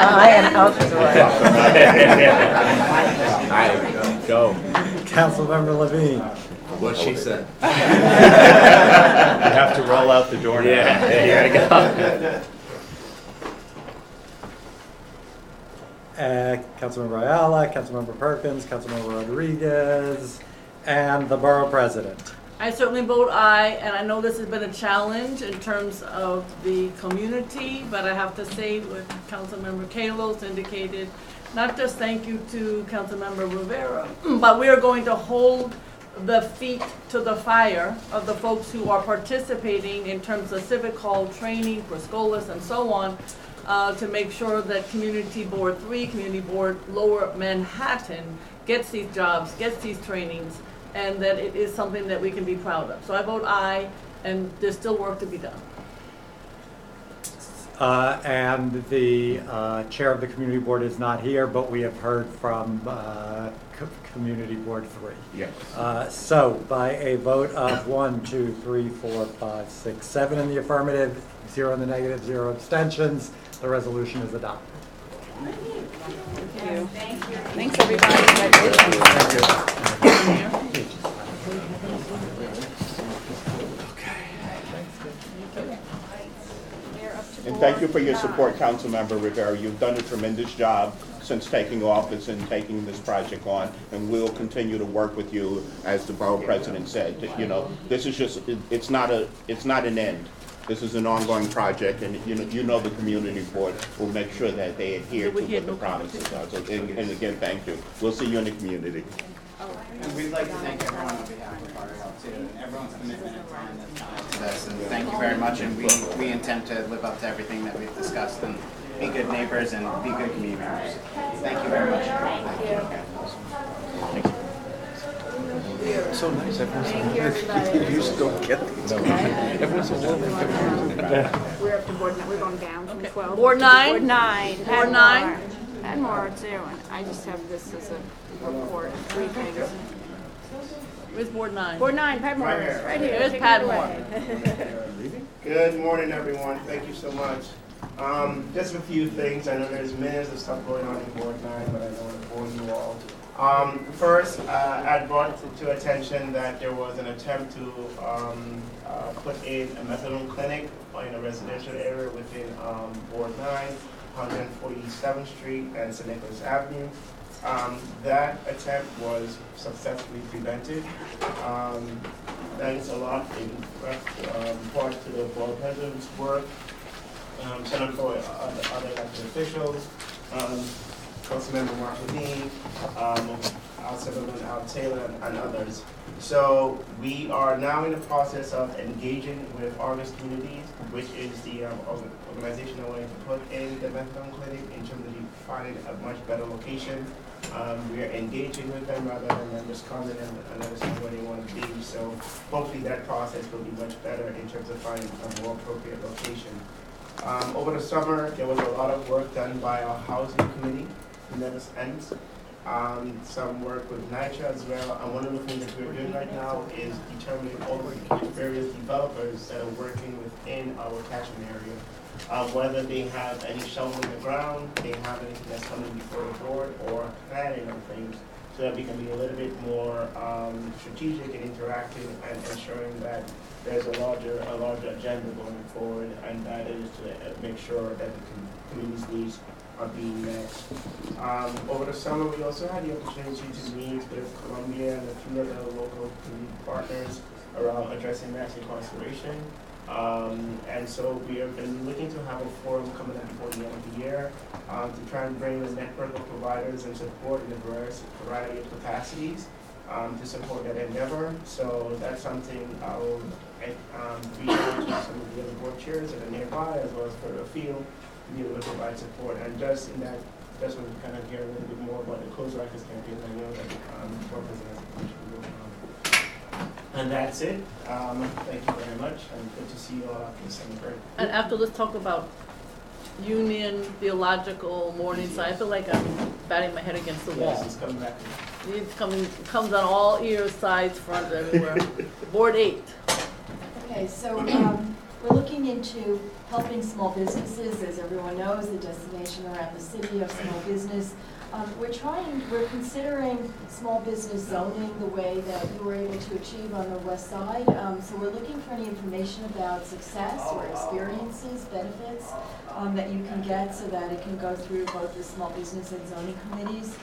I am out the door. Aye, go. Councilmember Levine. What she said. You have to roll out the door now. Yeah, there you go. Councilmember Ayala, Councilmember Perkins, Councilmember Rodriguez, and the Borough President. I certainly vote aye, and I know this has been a challenge in terms of the community, but I have to say what Councilmember Kalos indicated, not just thank you to Councilmember Rivera, but we are going to hold the feet to the fire of the folks who are participating in terms of Civic Hall training for Scolas and so on, to make sure that Community Board 3, Community Board Lower Manhattan gets these jobs, gets these trainings, and that it is something that we can be proud of. So I vote aye, and there's still work to be done. And the chair of the community board is not here, but we have heard from Community Board 3. Yes. So by a vote of 1, 2, 3, 4, 5, 6, 7 in the affirmative, 0 in the negative, 0 abstentions, the resolution is adopted. Thank you. Thank you. Thanks, everybody. And thank you for your support, Councilmember Rivera. You've done a tremendous job since taking office and taking this project on, and we'll continue to work with you, as the borough president said. You know, this is just, it's not an end. This is an ongoing project, and you know the community board will make sure that they adhere to what the promises are. So, and again, thank you. We'll see you in the community. And we'd like to thank everyone on behalf of Borough too, and everyone's commitment and time that's gone into this. And thank you very much, and we intend to live up to everything that we've discussed and be good neighbors and be good community members. Thank you very much. Thank you. So nice. Thank you, everybody. You just don't get these. Everyone's so warm. We're up to board 9. We're going down from 12. Board 9? Board 9. Board 9? And more too. And I just have this as a report. 3 things. Where's Board 9? Board 9, Padmore. Right here. Right here. There's Take it Padmore. away. Good morning, everyone. Thank you so much. Just a few things. I know there's minutes of stuff going on in Board 9, but I don't want to bore you all. First, I brought to attention that there was an attempt to put in a methadone clinic in a residential area within Board 9, 147th Street and St. Nicholas Avenue. That attempt was successfully prevented. Thanks a lot in part to the board president's work, Senator for other elected officials, Councilmember Mark Levine, Al Silverman, Al Taylor, and others. So we are now in the process of engaging with August Communities, which is the organization that wanted to put in the methadone clinic in terms of finding a much better location. We are engaging with them rather than them just coming and understand where they want to be. So hopefully that process will be much better in terms of finding a more appropriate location. Over the summer, there was a lot of work done by our housing committee. It never ends. Some work with NYCHA as well, and one of the things that we're doing right now is determining all the various developers that are working within our catchment area, whether they have any shovel in the ground, they have anything that's coming before the board, or planning on things, so that we can be a little bit more strategic and interactive and ensuring that there's a larger agenda going forward, and that is to make sure that the community's needs are being met. Over the summer, we also had the opportunity to meet with Columbia and a few other local community partners around addressing mass incarceration. And so we have been looking to have a forum coming up before the end of the year to try and bring a network of providers and support in a variety of capacities to support that endeavor. So that's something I'll reach out to some of the other board chairs that are nearby as well as further afield to be able to provide support. And just in that, just want to kind of hear a little bit more about the Close Records campaign. I know that the board president has a commission going on. And that's it. Thank you very much, and good to see you all after the summer break. And after, let's talk about Union Theological Morningside. I feel like I'm batting my head against the wall. Yes, it's coming back. It's coming, comes on all ears, sides, fronts, everywhere. Board 8. Okay, so we're looking into helping small businesses. As everyone knows, the destination around the city of small business. We're considering small business zoning the way that you were able to achieve on the west side. So we're looking for any information about success or experiences, benefits that you can get so that it can go through both the small business and zoning committees.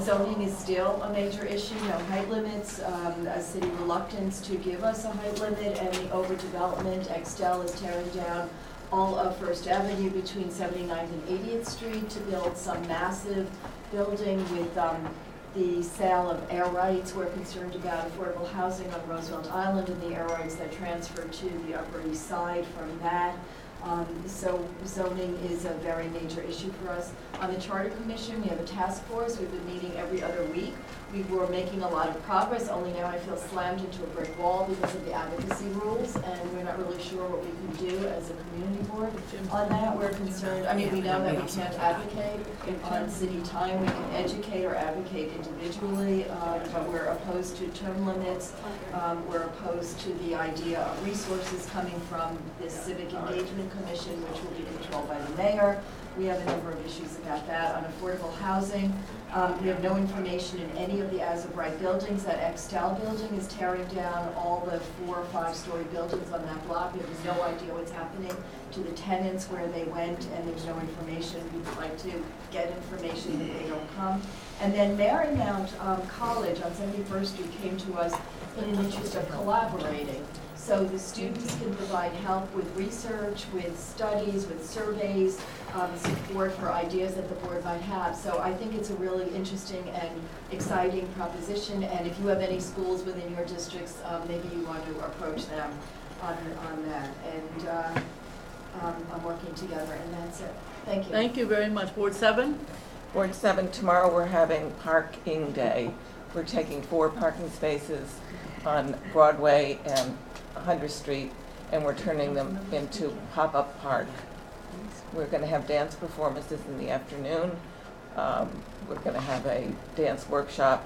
Zoning is still a major issue, no height limits, a city reluctance to give us a height limit, and the overdevelopment. Extel is tearing down all of First Avenue between 79th and 80th Street to build some massive building with the sale of air rights. We're concerned about affordable housing on Roosevelt Island and the air rights that transfer to the Upper East Side from that. So zoning is a very major issue for us. On the Charter Commission, we have a task force. We've been meeting every other week. We were making a lot of progress, only now I feel slammed into a brick wall because of the advocacy rules, and we're not really sure what we can do as a community board. On that, we're concerned, I mean, we know that we can't advocate on city time. We can educate or advocate individually, but we're opposed to term limits. We're opposed to the idea of resources coming from this Civic Engagement Commission, which will be controlled by the mayor. We have a number of issues about that. On affordable housing, we have no information in any of the as-of-right buildings. That Extel building is tearing down all the 4- or 5-story buildings on that block. We have no idea what's happening to the tenants, where they went, and there's no information. We would like to get information that they don't come. And then Marymount College on 71st Street came to us in an interest of collaborating. So the students can provide help with research, with studies, with surveys, support for ideas that the board might have. So I think it's a really interesting and exciting proposition. And if you have any schools within your districts, maybe you want to approach them on that. And I'm working together, and that's it. Thank you. Thank you very much. Board 7? Board 7, tomorrow we're having parking day. We're taking 4 parking spaces on Broadway and 100th Street, and we're turning them into pop-up park. We're going to have dance performances in the afternoon. We're going to have a dance workshop.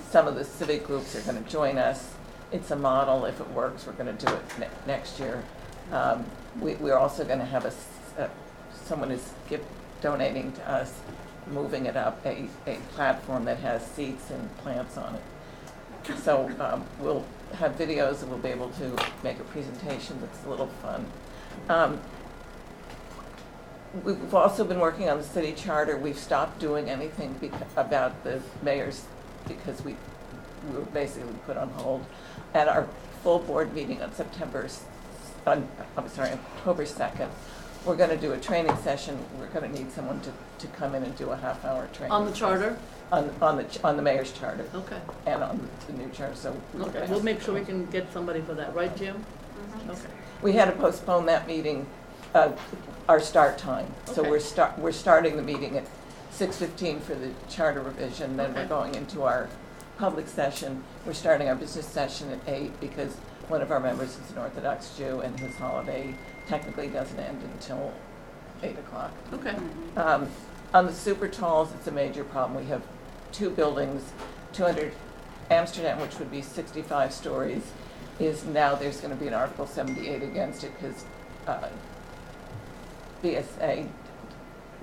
Some of the civic groups are going to join us. It's a model. If it works, we're going to do it next year. We're also going to have someone is donating to us, moving it up, a platform that has seats and plants on it. So we'll have videos and we'll be able to make a presentation that's a little fun. We've also been working on the city charter. We've stopped doing anything about the mayors because we were basically put on hold. At our full board meeting on October 2nd, we're going to do a training session. We're going to need someone to come in and do a half-hour training. On the charter? On the mayor's charter. Okay. And on the new charter. So Okay, we'll make sure we can get somebody for that, right, Jim? Okay. we had to postpone that meeting, our start time. So Okay. we're starting the meeting at 6:15 for the charter revision. Then we're Okay. going into our public session. We're starting our business session at 8 because one of our members is an Orthodox Jew and his holiday technically doesn't end until 8 o'clock. Okay. On the super talls, it's a major problem. We have 2 buildings, 200 Amsterdam, which would be 65 stories, is now there's going to be an Article 78 against it because BSA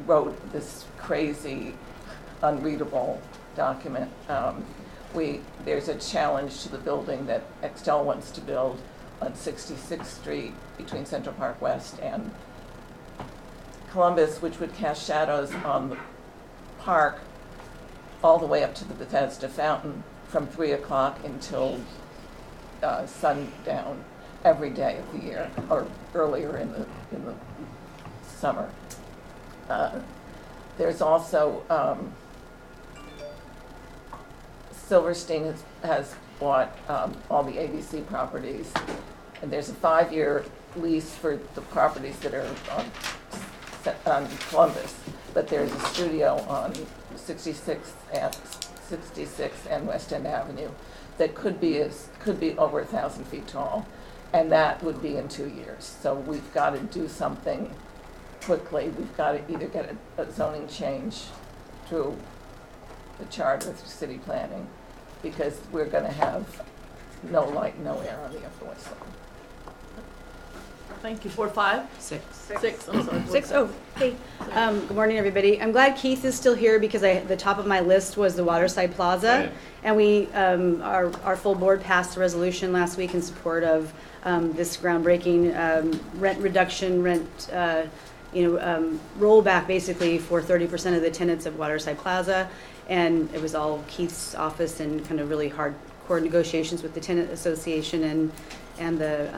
wrote this crazy, unreadable document. There's a challenge to the building that Extel wants to build on 66th Street between Central Park West and Columbus, which would cast shadows on the park all the way up to the Bethesda Fountain from 3 o'clock until sundown every day of the year, or earlier in the summer. There's also Silverstein has bought all the ABC properties, and there's a 5-year lease for the properties that are on Columbus, but there's a studio on 66th and West End Avenue that could be over 1,000 feet tall, and that would be in 2 years. So we've got to do something quickly. We've got to either get a zoning change through the charter, through city planning, because we're going to have no light, no air on the Upper West Side. Thank you. Board 5? 6. 6, I'm sorry. Board 6, five. oh, hey. Good morning, everybody. I'm glad Keith is still here because the top of my list was the Waterside Plaza. Right. And we, our full board passed a resolution last week in support of this groundbreaking rent reduction, rollback basically for 30% of the tenants of Waterside Plaza. And it was all Keith's office and kind of really hardcore negotiations with the tenant association and the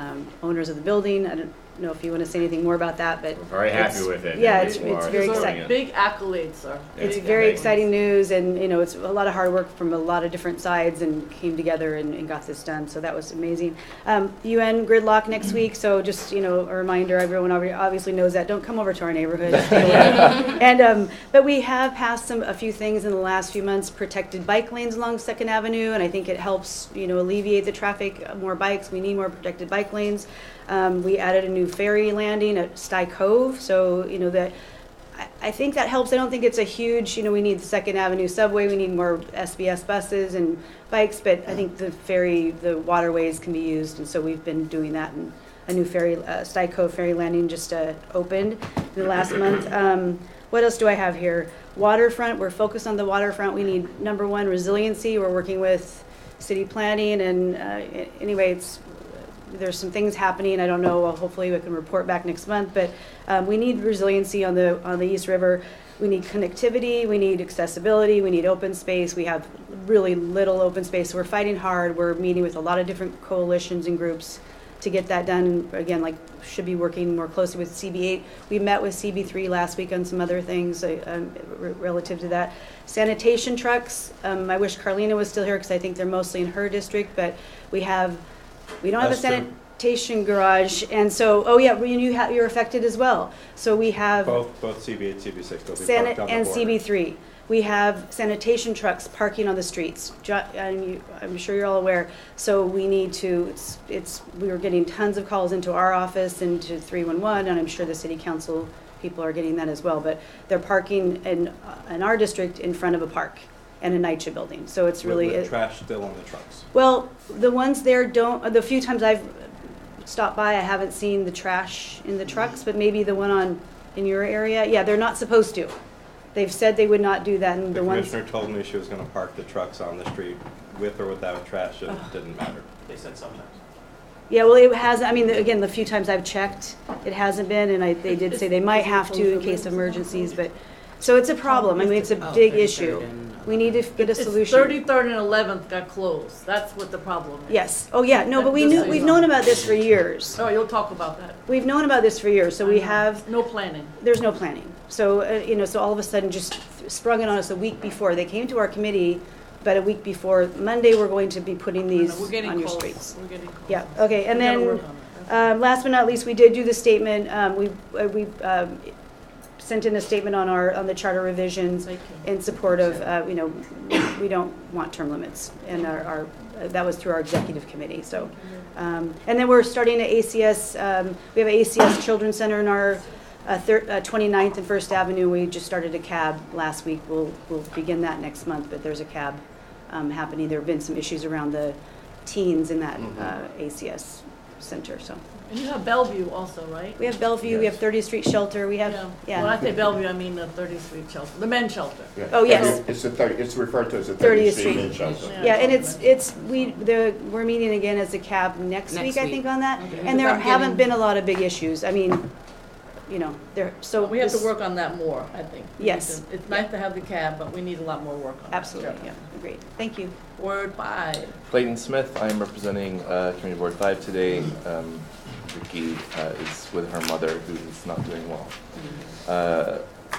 owners of the building. I don't know if you want to say anything more about that, but We're very happy it's- with it. Yeah, and it's we are very Those are exciting. big accolades, sir. It's Big very accolades. exciting news, and it's a lot of hard work from a lot of different sides, and came together and got this done. So that was amazing. UN gridlock next week, so just a reminder, everyone obviously knows that. Don't come over to our neighborhood. And but we have passed a few things in the last few months. Protected bike lanes along 2nd Avenue, and I think it helps alleviate the traffic. More bikes. We need more protected bike lanes. We added a new ferry landing at Sty Cove, so that I think that helps. I don't think it's a huge, we need the 2nd Avenue subway, we need more SBS buses and bikes, but I think the waterways can be used, and so we've been doing that. And a new ferry, Sty Cove ferry landing just opened in the last month. What else do I have here? Waterfront, we're focused on the waterfront. We need, number one, resiliency. We're working with city planning, and anyway, there's some things happening. I don't know. Hopefully, we can report back next month. But we need resiliency on the East River. We need connectivity. We need accessibility. We need open space. We have really little open space. So we're fighting hard. We're meeting with a lot of different coalitions and groups to get that done. Again, should be working more closely with CB8. We met with CB3 last week on some other things relative to that. Sanitation trucks. I wish Carlina was still here because I think they're mostly in her district. But we don't have a sanitation garage, and so you're affected as well. So we have Both CB8, CB6, they'll be parked on the and border. CB3. We have sanitation trucks parking on the streets. I'm sure you're all aware. So we need to. We were getting tons of calls into our office and to 311, and I'm sure the city council people are getting that as well. But they're parking in our district in front of a park and a NYCHA building. So it's really with trash still on the trucks. well, the ones there don't. The few times I've stopped by, I haven't seen the trash in the trucks, but maybe the one in your area. Yeah, they're not supposed to. They've said they would not do that, and The the ones. commissioner told me she was going to park the trucks on the street with or without trash. It didn't matter. They said sometimes. Yeah, well, it has, I mean, again, the few times I've checked, it hasn't been, and they did say they might have to in case of emergencies, but, so it's a problem. I mean, it's a big issue. We need to get a solution. 33rd and 11th got closed. That's what the problem is. Yes. Oh, yeah. No, but we've known about this for years. Oh, you'll talk about that. We've known about this for years, so we have. No planning. There's no planning. So, so all of a sudden just sprung it on us a week before. They came to our committee about a week before. Monday, we're going to be putting these on your streets. We're getting close. Yeah. Okay. And then, last but not least, we did do the statement. We sent in a statement on the charter revisions in support of, we don't want term limits, and that was through our executive committee. So, and then we're starting at ACS. We have an ACS Children's Center in our 29th and First Avenue. We just started a cab last week. We'll begin that next month, but there's a cab happening. There have been some issues around the teens in that ACS center. So. And you have Bellevue also, right? We have Bellevue, yes. We have 30th Street Shelter, we have, yeah. When I say Bellevue, I mean the 30th Street Shelter, the men's shelter. Yeah. Oh, yes. It's referred to as the 30th 30th Street shelter. Yeah, and we're meeting again as a cab next week, I think, on that. Okay. And there haven't been a lot of big issues. I mean, so. We have to work on that more, I think. Yes. It's nice to have the cab, but we need a lot more work on it. Absolutely, yeah, agreed. Thank you. Ward 5. Clayton Smith, I am representing Community Board 5 today. Vicky is with her mother, who is not doing well.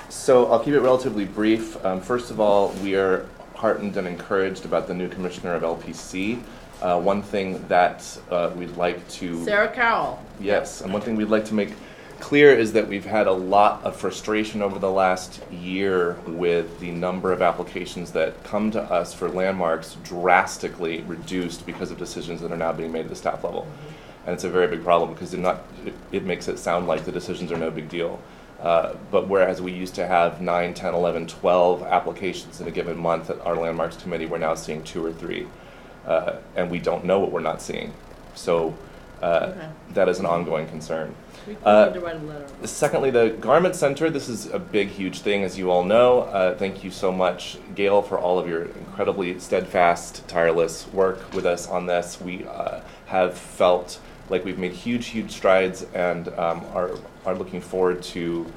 So I'll keep it relatively brief. First of all, we are heartened and encouraged about the new commissioner of LPC. One thing that we'd like to... Sarah Carroll. Yes, and one thing we'd like to make clear is that we've had a lot of frustration over the last year with the number of applications that come to us for landmarks drastically reduced because of decisions that are now being made at the staff level. And it's a very big problem because it makes it sound like the decisions are no big deal. But whereas we used to have 9, 10, 11, 12 applications in a given month at our landmarks committee, we're now seeing 2 or 3. And we don't know what we're not seeing. So that is an ongoing concern. We need to write a letter. Secondly, the Garment Center, this is a big, huge thing, as you all know. Thank you so much, Gail, for all of your incredibly steadfast, tireless work with us on this. We have felt like we've made huge, huge strides and are looking forward to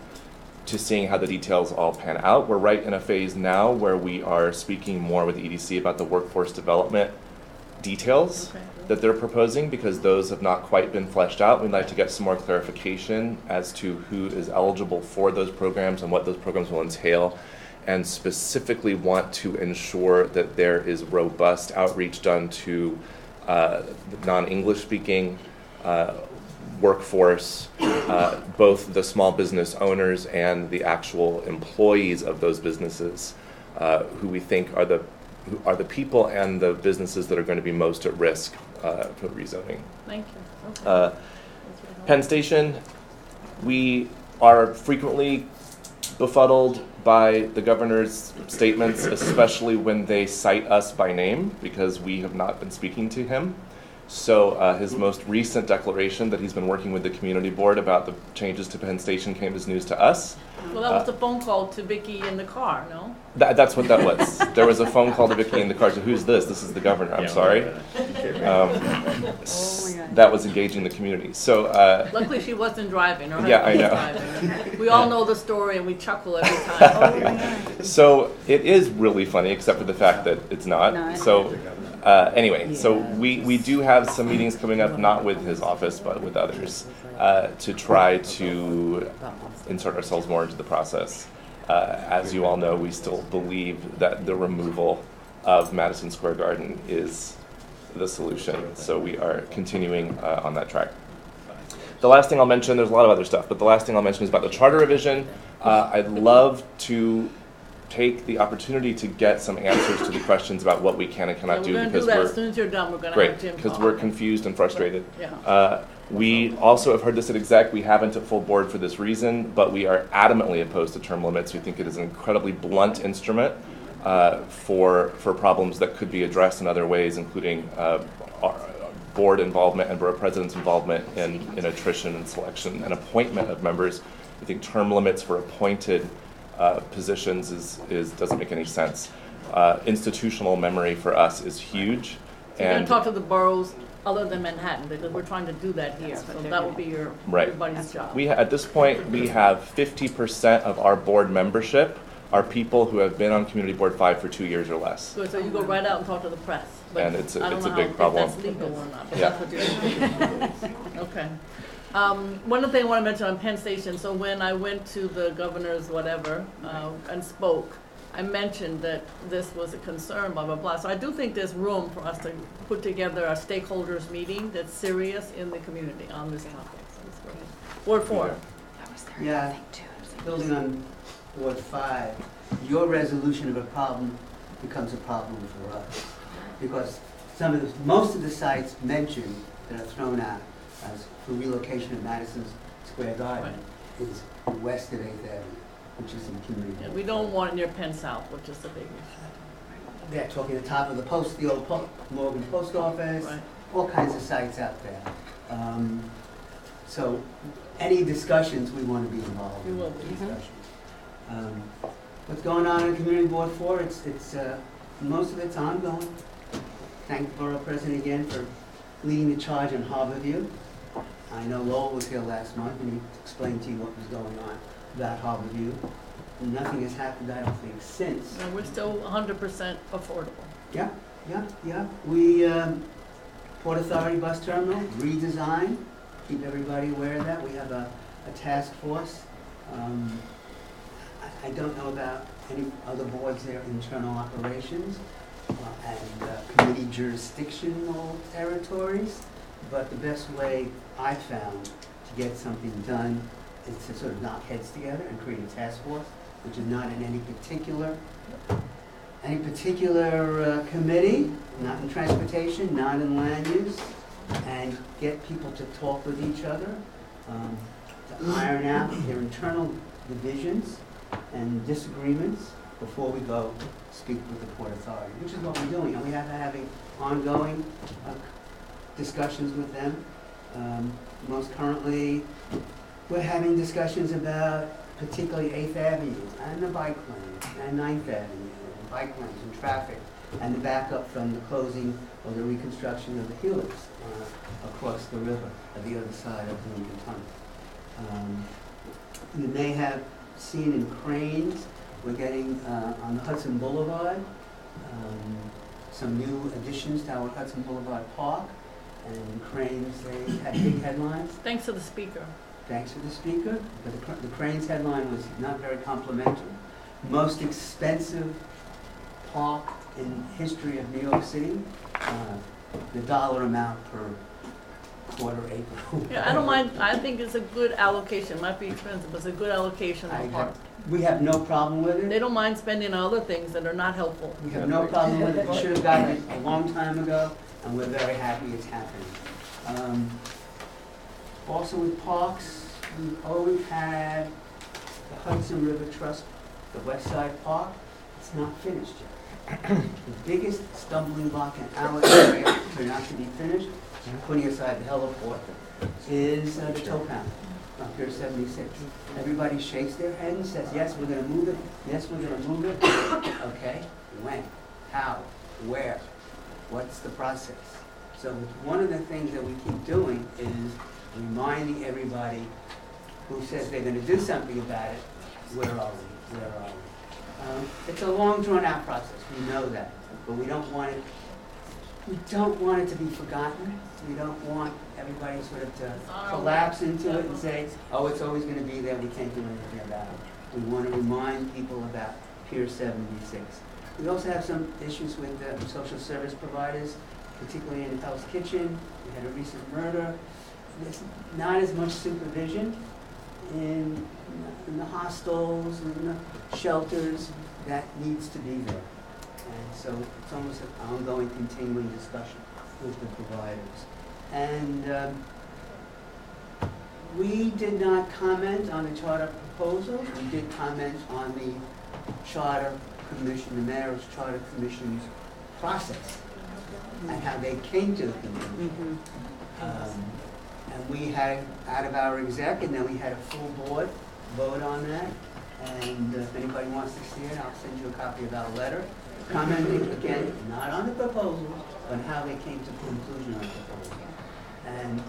seeing how the details all pan out. We're right in a phase now where we are speaking more with EDC about the workforce development details that they're proposing, because those have not quite been fleshed out. We'd like to get some more clarification as to who is eligible for those programs and what those programs will entail, and specifically want to ensure that there is robust outreach done to non-English speaking workforce, both the small business owners and the actual employees of those businesses, who we think are the people and the businesses that are going to be most at risk for rezoning. Thank you. Okay. Penn Station, we are frequently befuddled by the governor's statements, especially when they cite us by name, because we have not been speaking to him. So his most recent declaration that he's been working with the community board about the changes to Penn Station came as news to us. Well, that was the phone call to Vicky in the car, no? That's what that was. There was a phone call to Vicky in the car. So who's this? This is the governor. I'm sorry. That was engaging the community. So luckily she wasn't driving. Or yeah, I know. Driving. We all know the story and we chuckle every time. So it is really funny, except for the fact that it's not. So anyway, so we do have some meetings coming up, not with his office, but with others, to try to insert ourselves more into the process. As you all know, we still believe that the removal of Madison Square Garden is the solution. So we are continuing on that track. The last thing I'll mention, there's a lot of other stuff, but the last thing I'll mention is about the charter revision. I'd love to take the opportunity to get some answers to the questions about what we can and cannot do, because we're as soon as you're done, we're going to have Jim because we're confused and frustrated. Yeah. We also have heard this at exec. We haven't at full board for this reason, but we are adamantly opposed to term limits. We think it is an incredibly blunt instrument for problems that could be addressed in other ways, including board involvement and borough president's involvement in attrition and selection and appointment of members. We think term limits for appointed positions doesn't make any sense. Institutional memory for us is huge. So you're going to talk to the boroughs other than Manhattan, because we're trying to do that here, so that will be your, Right. everybody's job. At this point, we have 50% of our board membership are people who have been on Community Board 5 for 2 years or less. Good, so you go right out and talk to the press. But And it's a I don't know big if problem. that's legal or not, but Yeah. that's what you're doing. Okay. One other thing I want to mention on Penn Station, so when I went to the governor's whatever, and spoke, I mentioned that this was a concern, blah, blah, blah. So I do think there's room for us to put together a stakeholders meeting that's serious in the community on this topic. So it's great. Ward 4. Yeah, building on Ward 5, your resolution of a problem becomes a problem for us. Because most of the sites mentioned that are thrown out as for relocation of Madison Square Garden is west of 8th Avenue, which is in community. Yeah, we don't want it near Penn South, which is the big issue. They're talking the top of the old Morgan Post Office, all kinds of sites out there. So any discussions, we want to be involved in. We will be. Discussions. What's going on in Community Board 4? It's most of it's ongoing. Thank the Borough President again for leading the charge on Harborview. I know Lowell was here last month and he explained to you what was going on about Harborview. Nothing has happened, I don't think, since. And we're still 100% affordable. Yeah. We, Port Authority Bus Terminal, redesign, keep everybody aware of that. We have a task force. I don't know about any other boards there, internal operations and committee jurisdictional territories, but the best way I found to get something done is to sort of knock heads together and create a task force, which is not in any particular committee, not in transportation, not in land use, and get people to talk with each other, to iron out their internal divisions and disagreements before we go speak with the Port Authority, which is what we're doing, and we have been having ongoing discussions with them. Most currently, we're having discussions about particularly 8th Avenue and the bike lanes and 9th Avenue and bike lanes and traffic and the backup from the closing or the reconstruction of the Helix across the river at the other side of the Lincoln Tunnel. You may have seen in Cranes, we're getting on the Hudson Boulevard some new additions to our Hudson Boulevard Park, and Cranes, they had big headlines. Thanks to the speaker. Thanks for the speaker, but the Cranes headline was not very complimentary. Most expensive park in history of New York City, the dollar amount per quarter acre. Yeah, I don't mind, I think it's a good allocation, might be expensive, but it's a good allocation of the park. We have no problem with it. They don't mind spending on other things that are not helpful. We have no problem with it. We should have gotten it a long time ago, and we're very happy it's happening. Also with parks, we've always had the Hudson River Trust, the West Side Park. It's not finished yet. The biggest stumbling block in our area for not to be finished, putting aside the heliport, is the tow path on Pier 76. Everybody shakes their head and says, yes, we're going to move it. Yes, we're going to move it. Okay, when? How? Where? What's the process? So one of the things that we keep doing is reminding everybody who says they're going to do something about it, where are we? Where are we? It's a long, drawn-out process. We know that, but we don't want it. We don't want it to be forgotten. We don't want everybody sort of to collapse into it and say, "Oh, it's always going to be there. We can't do anything about it." We want to remind people about Pier 76. We also have some issues with social service providers, particularly in Hell's Kitchen. We had a recent murder. There's not as much supervision in the hostels and the shelters that needs to be there. And so it's almost an ongoing, continuing discussion with the providers. And we did not comment on the charter proposal. We did comment on the charter commission, the mayor's charter commission's process and how they came to the conclusion. And we had, out of our exec, and then we had a full board vote on that. And if anybody wants to see it, I'll send you a copy of our letter. commenting again, not on the proposals, but how they came to the conclusion on the proposal. And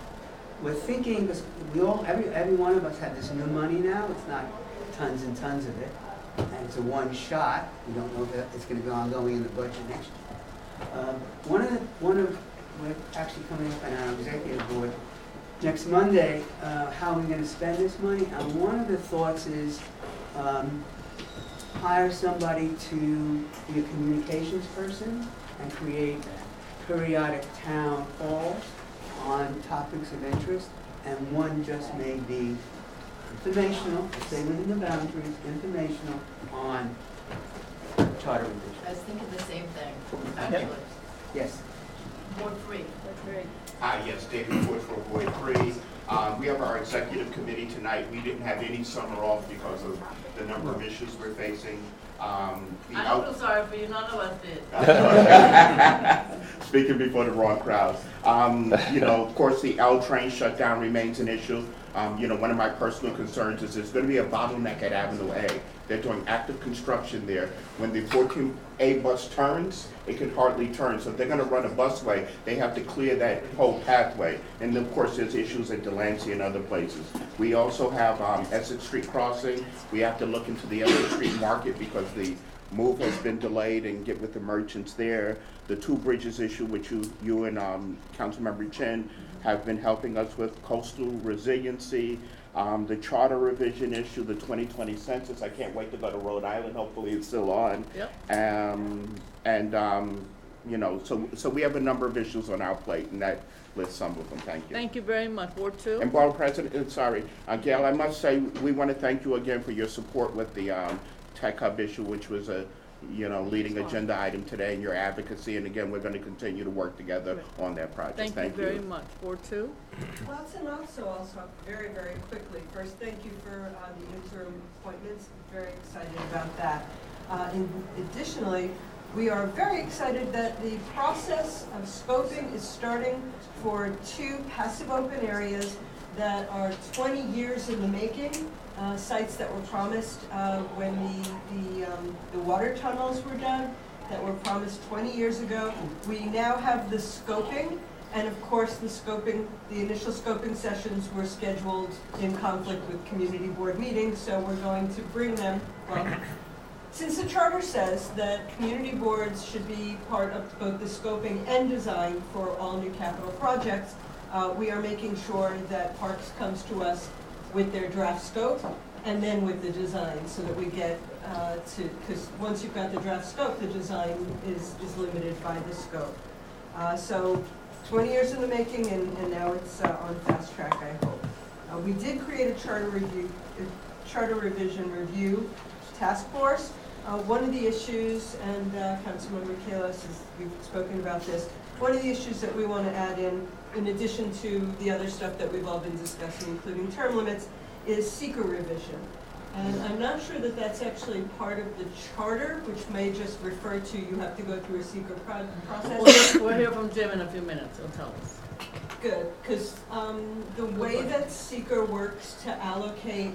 we're thinking, because we all, every one of us have this new money now. It's not tons and tons of it, and it's a one shot. We don't know if it's going to go ongoing in the budget next year. We're actually coming up on our executive board next Monday. How are we going to spend this money? And one of the thoughts is hire somebody to be a communications person and create periodic town halls on topics of interest, and one just may be informational, stay within the boundaries, informational on charter revision. I was thinking the same thing, actually. Yes. Board 3. Yes, David Ford for Board 3. We have our executive committee tonight. We didn't have any summer off because of the number of issues we're facing. I don't feel sorry for you, none of us did. Speaking before the wrong crowd. Of course, the L train shutdown remains an issue. One of my personal concerns is there's going to be a bottleneck at Avenue A. They're doing active construction there. When the 14A bus turns, it can hardly turn. So if they're going to run a busway, they have to clear that whole pathway. And of course, there's issues at Delancey and other places. We also have Essex Street crossing. We have to look into the Essex Street market because the move has been delayed and get with the merchants there. The two bridges issue, which you and Councilmember Chin have been helping us with, coastal resiliency, the charter revision issue, the 2020 census. I can't wait to go to Rhode Island. Hopefully it's still on. Yep. So we have a number of issues on our plate, and that lists some of them. Thank you. Thank you very much. Board 2. And Borough President, Gail, I must say we want to thank you again for your support with the Tech Hub issue, which was a leading agenda item today, and your advocacy. And again, we're going to continue to work together on that project. Thank you very much. Board 2. Lots and also I'll talk very, very quickly. First, thank you for the interim appointments. I'm very excited about that. Additionally, we are very excited that the process of scoping is starting for 2 passive open areas that are 20 years in the making, sites that were promised when the water tunnels were done, that were promised 20 years ago. We now have the scoping, and of course the initial scoping sessions were scheduled in conflict with community board meetings, so we're going to bring them, since the charter says that community boards should be part of both the scoping and design for all new capital projects, we are making sure that Parks comes to us with their draft scope and then with the design, so that we get because once you've got the draft scope, the design is limited by the scope. So 20 years in the making, and now it's on fast track, I hope. We did create a charter revision review task force. One of the issues, and Councilmember Kalos, we've spoken about this, one of the issues that we want to add in addition to the other stuff that we've all been discussing, including term limits, is seeker revision. And I'm not sure that that's actually part of the charter, which may just refer to you have to go through a seeker process. We'll hear from Jim in a few minutes. He'll tell us. Good, because the way that seeker works to allocate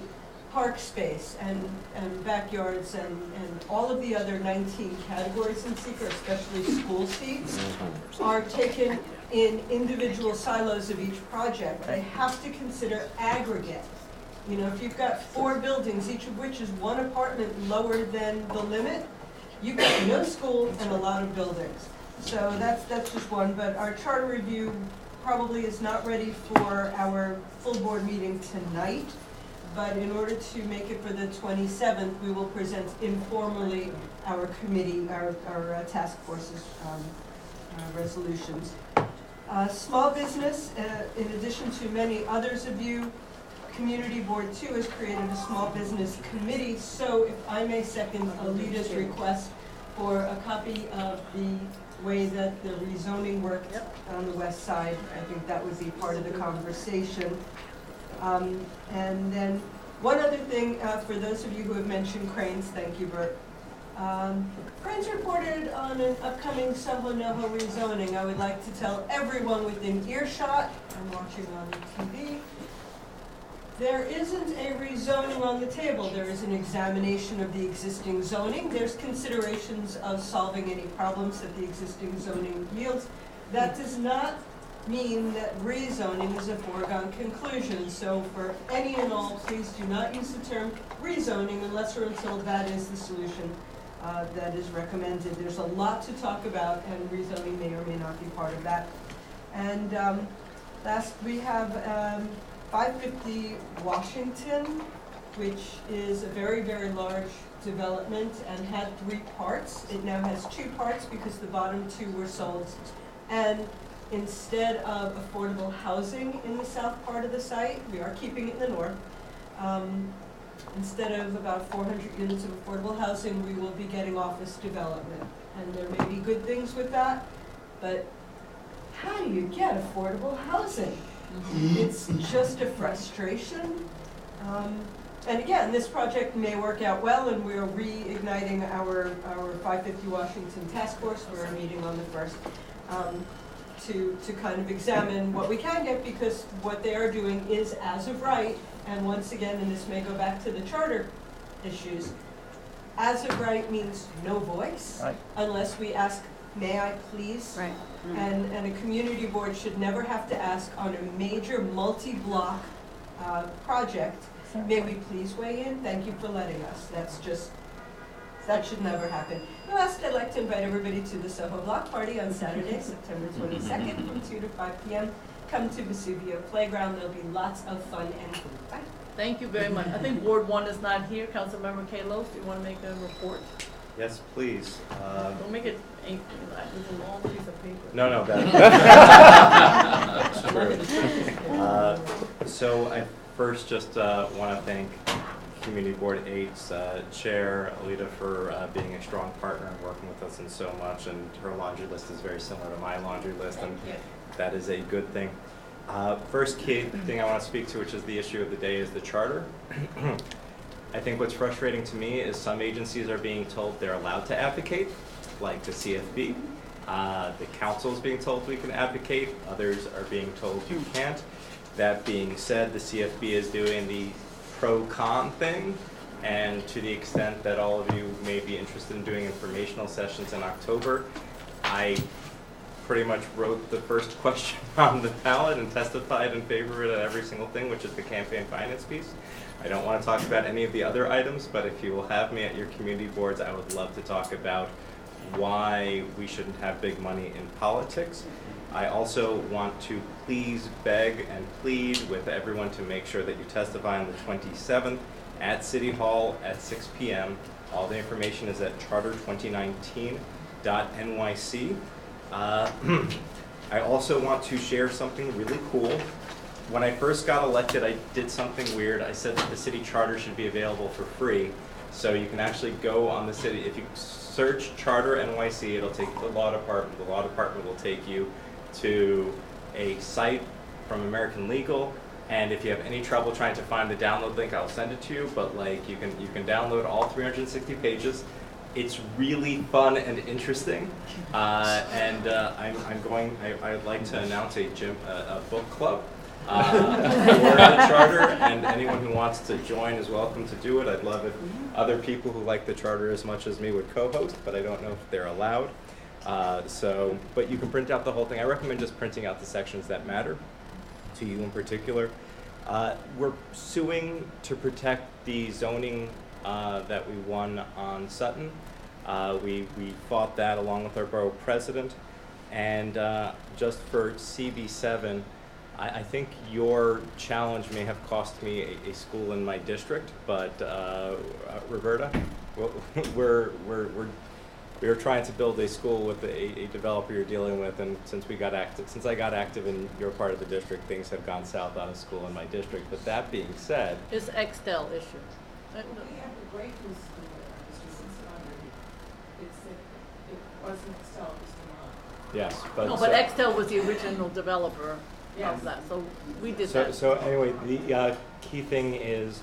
park space and backyards and all of the other 19 categories in seeker, especially school seats, are taken in individual silos of each project. They have to consider aggregate. If you've got 4 buildings, each of which is 1 apartment lower than the limit, you've got no school and a lot of buildings. So that's just one, but our charter review probably is not ready for our full board meeting tonight. But in order to make it for the 27th, we will present informally our committee, our task force's resolutions. Small business, in addition to many others of you, Community Board 2 has created a small business committee. So if I may second Alita's request for a copy of the way that the rezoning worked on the west side, I think that would be part of the conversation. And then one other thing, for those of you who have mentioned cranes, thank you, Bert. Cranes reported on an upcoming Soho NoHo rezoning. I would like to tell everyone within earshot, I'm watching on TV, There isn't a rezoning on the table. There is an examination of the existing zoning. There's considerations of solving any problems that the existing zoning yields. That does not mean that rezoning is a foregone conclusion. So for any and all, please do not use the term rezoning unless or until that is the solution that is recommended. There's a lot to talk about, and rezoning may or may not be part of that. And last, we have 550 Washington, which is a very, very large development and had 3 parts. It now has 2 parts because the bottom 2 were sold. And instead of affordable housing in the south part of the site, we are keeping it in the north. Instead of about 400 units of affordable housing, we will be getting office development. And there may be good things with that, but how do you get affordable housing? It's just a frustration. And again, this project may work out well, and we're reigniting our 550 Washington task force. We're meeting on the 1st to kind of examine what we can get, because what they are doing is as of right, and once again, and this may go back to the charter issues, as of right means no voice, right, unless we ask, may I please? Right. And a community board should never have to ask on a major multi-block project, may we please weigh in? Thank you for letting us. That should never happen. Last, I'd like to invite everybody to the Soho Block Party on Saturday, September 22nd from 2 to 5 p.m. Come to Vesuvio Playground. There'll be lots of fun and food. Bye. Thank you very much. I think Ward 1 is not here. Councilmember Kalos, do you want to make a report? Yes, please. Don't make it a long piece of paper. No, true. So I first just want to thank Community Board 8's Chair, Alita, for being a strong partner and working with us in so much. And her laundry list is very similar to my laundry list, and that is a good thing. First key thing I want to speak to, which is the issue of the day, is the charter. I think what's frustrating to me is some agencies are being told they're allowed to advocate, like the CFB. The council is being told we can advocate. Others are being told you can't. That being said, the CFB is doing the pro-con thing, and to the extent that all of you may be interested in doing informational sessions in October, I pretty much wrote the first question on the ballot and testified in favor of every single thing, which is the campaign finance piece. I don't want to talk about any of the other items, but if you will have me at your community boards, I would love to talk about why we shouldn't have big money in politics. I also want to please beg and plead with everyone to make sure that you testify on the 27th at City Hall at 6 p.m. All the information is at charter2019.nyc. I also want to share something really cool. When I first got elected, I did something weird. I said that the city charter should be available for free. So you can actually go on the city, if you search Charter NYC, it'll take you to the law department. The law department will take you to a site from American Legal. And if you have any trouble trying to find the download link, I'll send it to you. But like you can download all 360 pages. It's really fun and interesting. I'd like to announce a book club for the charter, and anyone who wants to join is welcome to do it. I'd love if other people who like the charter as much as me would co-host, but I don't know if they're allowed. But you can print out the whole thing. I recommend just printing out the sections that matter to you in particular. We're suing to protect the zoning that we won on Sutton. We fought that along with our borough president, and just for CB7, I think your challenge may have cost me a school in my district, but Roberta, we're trying to build a school with a developer you're dealing with, and since I got active in your part of the district, things have gone south on a school in my district. But that being said, it's Extel issue. We have a great school it wasn't Extel, it was Demont. yes, but No, but Extel was the original developer of that, so we did that. So anyway, the key thing is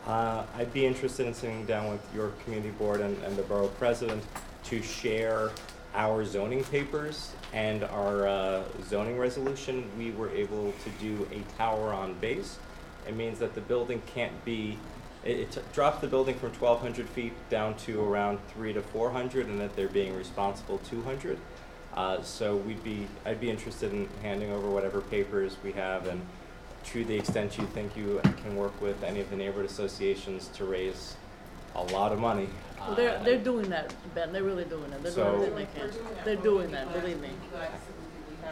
I'd be interested in sitting down with your community board and the borough president to share our zoning papers and our zoning resolution. We were able to do a tower on base, it means that the building can't be, it drops the building from 1,200 feet down to around 300 to 400, and that they're being responsible 200. So I'd be interested in handing over whatever papers we have, and to the extent you think you can work with any of the neighborhood associations to raise a lot of money. Well, they're doing that, Ben. They're really doing it. They're doing everything they can. They're doing that. Believe me.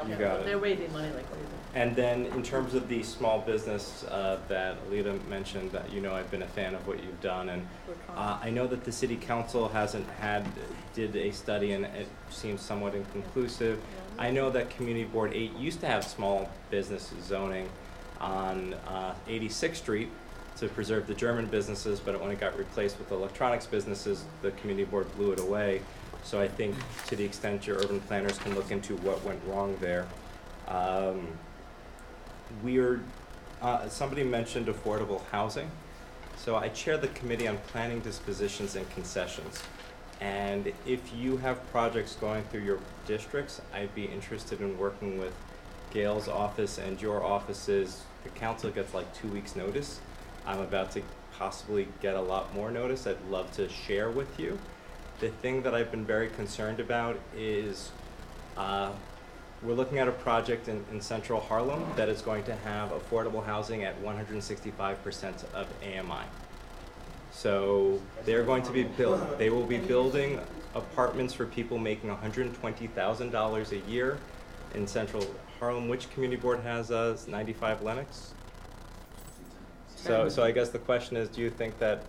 You got it. They're raising money like crazy. And then in terms of the small business that Alita mentioned, that I've been a fan of what you've done, and I know that the city council did a study and it seems somewhat inconclusive. I know that Community Board 8 used to have small business zoning on 86th Street to preserve the German businesses, but when it got replaced with electronics businesses, the Community Board blew it away. So I think to the extent your urban planners can look into what went wrong there. Somebody mentioned affordable housing. So I chair the Committee on Planning, Dispositions, and Concessions. And if you have projects going through your districts, I'd be interested in working with Gail's office and your offices. The council gets like 2 weeks notice. I'm about to possibly get a lot more notice. I'd love to share with you. The thing that I've been very concerned about is we're looking at a project in central Harlem that is going to have affordable housing at 165% of AMI. So they're going to be they will be building apartments for people making $120,000 a year in central Harlem. Which community board has 95 Lenox? So I guess the question is, do you think that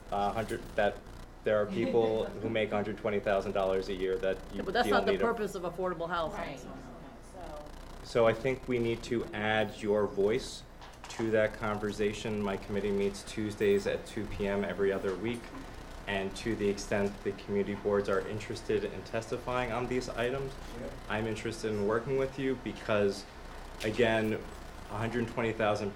that there are people who make $120,000 a year that you but that's feel not the need purpose of affordable housing. Right. So I think we need to add your voice to that conversation. My committee meets Tuesdays at 2 p.m. every other week. And to the extent the community boards are interested in testifying on these items, I'm interested in working with you because, again, $120,000,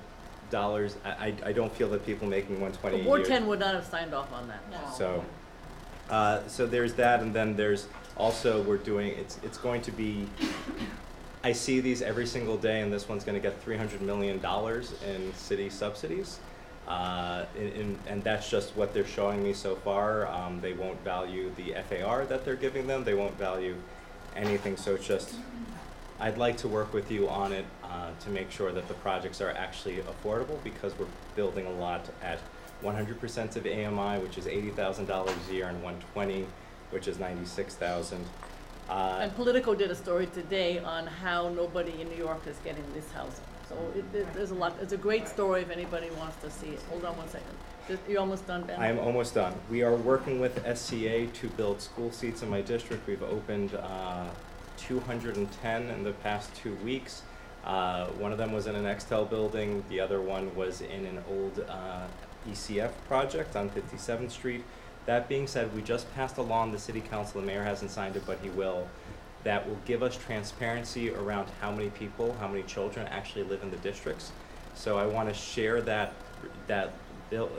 I don't feel that people making $120,000 a year. Board 10 would not have signed off on that. No. So there's that, and then there's also it's going to be, I see these every single day, and this one's going to get $300 million in city subsidies. And that's just what they're showing me so far. They won't value the FAR that they're giving them. They won't value anything. So it's just, I'd like to work with you on it to make sure that the projects are actually affordable, because we're building a lot at 100% of AMI, which is $80,000 a year, and 120, which is $96,000. And Politico did a story today on how nobody in New York is getting this housing. So there's a lot. It's a great story if anybody wants to see it. Hold on one second. You're almost done, Ben? I'm almost done. We are working with SCA to build school seats in my district. We've opened 210 in the past 2 weeks. One of them was in an Extel building. The other one was in an old ECF project on 57th Street. That being said, we just passed a law in the city council. The mayor hasn't signed it, but he will. That will give us transparency around how many people, how many children actually live in the districts. So I want to share that bill.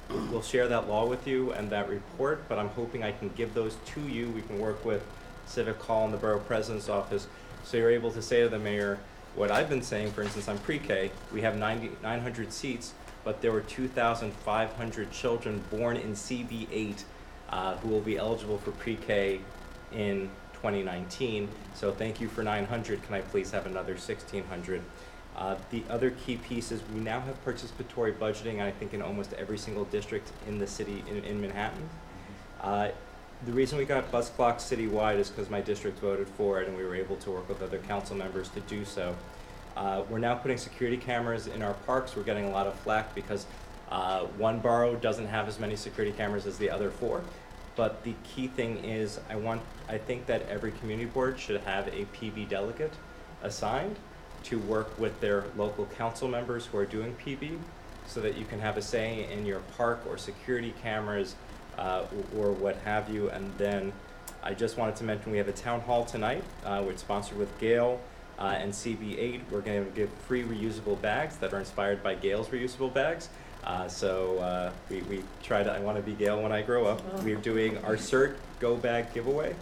We'll share that law with you and that report, but I'm hoping I can give those to you. We can work with Civic Hall and the Borough President's Office, so you're able to say to the mayor what I've been saying. For instance, on pre-K, we have 900 seats, but there were 2,500 children born in CB8 who will be eligible for pre-K in 2019. So thank you for 900. Can I please have another 1,600? The other key piece is we now have participatory budgeting, I think, in almost every single district in the city, in Manhattan. The reason we got bus clocks citywide is because my district voted for it, and we were able to work with other council members to do so. We're now putting security cameras in our parks. We're getting a lot of flack because one borough doesn't have as many security cameras as the other 4. But the key thing is I think that every community board should have a PB delegate assigned to work with their local council members who are doing PB, so that you can have a say in your park or security cameras or what have you. And then I just wanted to mention we have a town hall tonight, which is sponsored with Gale and CB8. We're going to give free reusable bags that are inspired by Gale's reusable bags. So we try to, I want to be Gail when I grow up. We're doing our CERT Go Bag giveaway.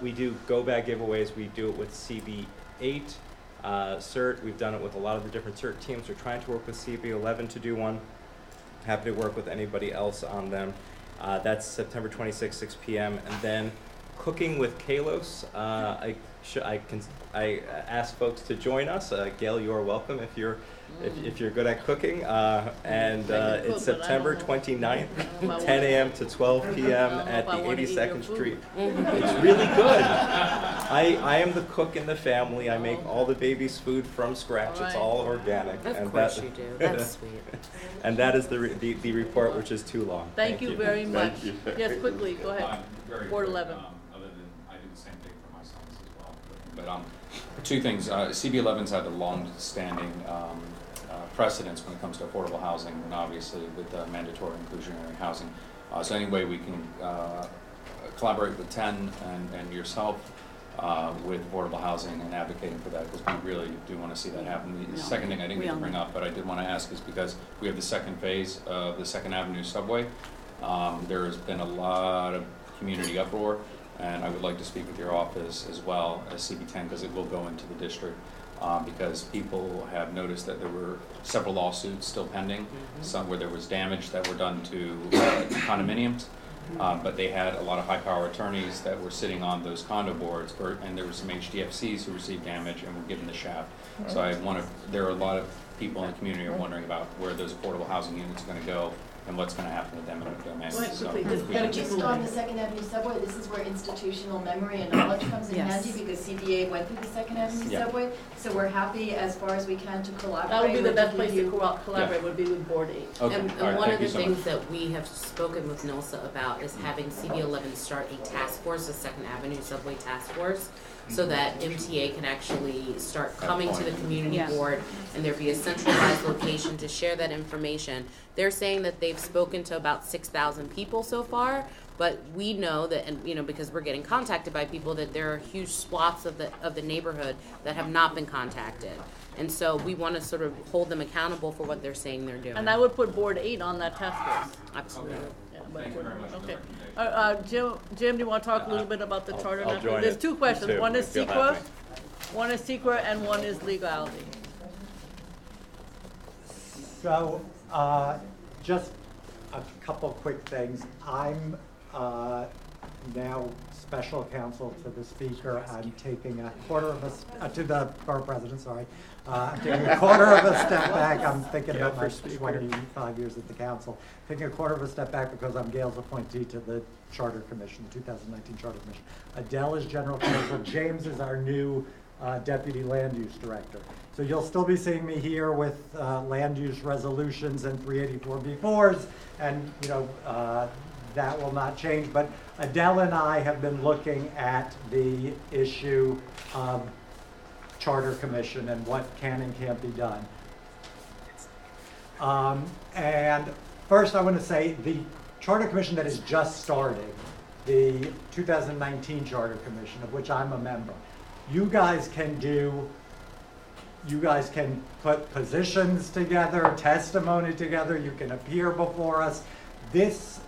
We do Go Bag giveaways. We do it with CB8, CERT. We've done it with a lot of the different CERT teams. We're trying to work with CB11 to do one. Happy to work with anybody else on them. That's September 26th, 6 p.m. And then Cooking with Kalos. I ask folks to join us. Gail, you are welcome if you're good at cooking. It's September 29th, 10 a.m. to 12 p.m. at the 82nd Street. It's really good. I am the cook in the family. I make all the baby's food from scratch. It's all organic. Of course you do. That's sweet. And that is the report, which is too long. Thank you very much. Yes, quickly, go ahead. Board 11. Other than I do the same thing for my sons as well. But two things. CB11's had a long-standing precedence when it comes to affordable housing, and obviously with mandatory inclusionary housing. So any way we can collaborate with 10 and yourself with affordable housing and advocating for that, because we really do want to see that happen. The second thing I didn't get to bring up, but I did want to ask, is because we have the second phase of the 2nd Avenue subway. There has been a lot of community uproar, and I would like to speak with your office as well as CB10, because it will go into the district, because people have noticed that there were several lawsuits still pending, some where there was damage that were done to condominiums, but they had a lot of high-power attorneys that were sitting on those condo boards, and there were some HDFCs who received damage and were given the shaft. So there are a lot of people in the community who are wondering about where those affordable housing units are going to go and what's going to happen with them in the domain. Just on the 2nd Avenue subway, this is where institutional memory and knowledge comes in handy, because CBA went through the 2nd Avenue subway, so we're happy as far as we can to collaborate. That would be the best place to collaborate, would be with Board 8. Okay. And one of the things that we have spoken with NILSA about is having CB11 start a task force, a 2nd Avenue subway task force, so that MTA can actually start coming to the community board and there be a centralized location to share that information. They're saying that they've spoken to about 6,000 people so far, but we know that, and because we're getting contacted by people, that there are huge swaths of the neighborhood that have not been contacted. And so we want to sort of hold them accountable for what they're saying they're doing. And I would put Board 8 on that task force. Absolutely. Thank you very much. Okay. Jim, do you want to talk a little bit about the charter? I'll join There's it, two questions. too, One is if you'll secret, have and one is legality. So, just a couple quick things. I'm now special counsel to the speaker. I'm taking a quarter of to the borough president, sorry. I'm taking a quarter of a step back. I'm thinking about my 25 years at the council. Taking a quarter of a step back because I'm Gail's appointee to the Charter Commission, the 2019 Charter Commission. Adele is general counsel. James is our new deputy land use director. So you'll still be seeing me here with land use resolutions and 384B4s, and that will not change. But Adele and I have been looking at the issue of Charter Commission and what can and can't be done. And first I want to say the Charter Commission that is just starting, the 2019 Charter Commission, of which I'm a member, you guys can put positions together, testimony together, you can appear before us. This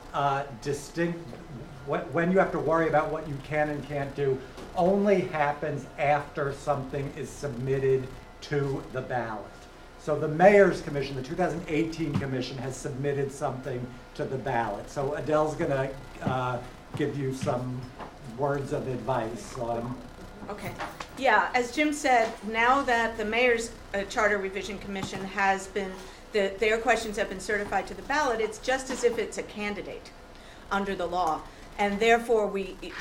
when you have to worry about what you can and can't do only happens after something is submitted to the ballot. So the Mayor's Commission, the 2018 Commission, has submitted something to the ballot. So Adele's going to give you some words of advice on. Okay. Yeah, as Jim said, now that the Mayor's Charter Revision Commission has been, their questions have been certified to the ballot, it's just as if it's a candidate under the law. And therefore,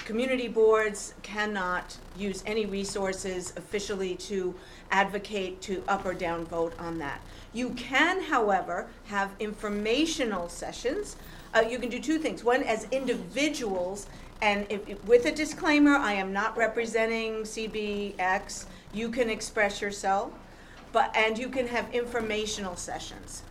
community boards cannot use any resources officially to advocate to up or down vote on that. You can, however, have informational sessions. You can do two things. One, as individuals, and with a disclaimer, I am not representing CBX. You can express yourself, and you can have informational sessions.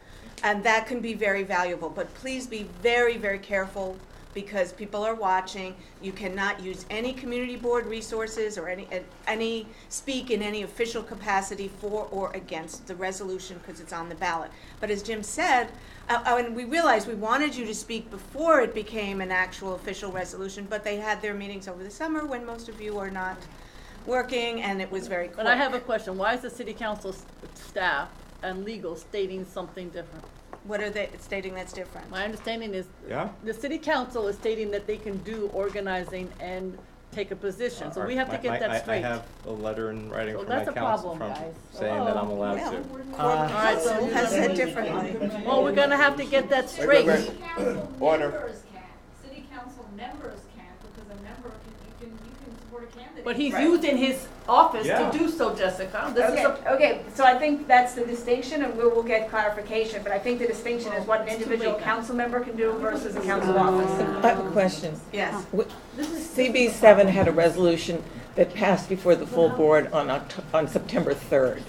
And that can be very valuable. But please be very, very careful, because people are watching. You cannot use any community board resources or any speak in any official capacity for or against the resolution, because it's on the ballot. But as Jim said, and we realized we wanted you to speak before it became an actual official resolution, but they had their meetings over the summer when most of you are not working, and it was very quick. But I have a question. Why is the city council staff and legal stating something different? What are they stating that's different? My understanding is Yeah? the city council is stating that they can do organizing and take a position. So we have to get that straight. I have a letter in writing So from my that's a council problem, guys. saying that I'm allowed Yeah. to. All right, so Has said differently. well, we're gonna have to get that straight. Order. City council members can't, because a member you can support a candidate. But he's Right. using his office Yeah. to do so, Jessica. This is a, Okay, so I think that's the distinction, and we'll get clarification, but I think the distinction is what an individual council member can do versus a council office. I have a question. Yes. CB7 had a resolution that passed before the full board on September 3rd.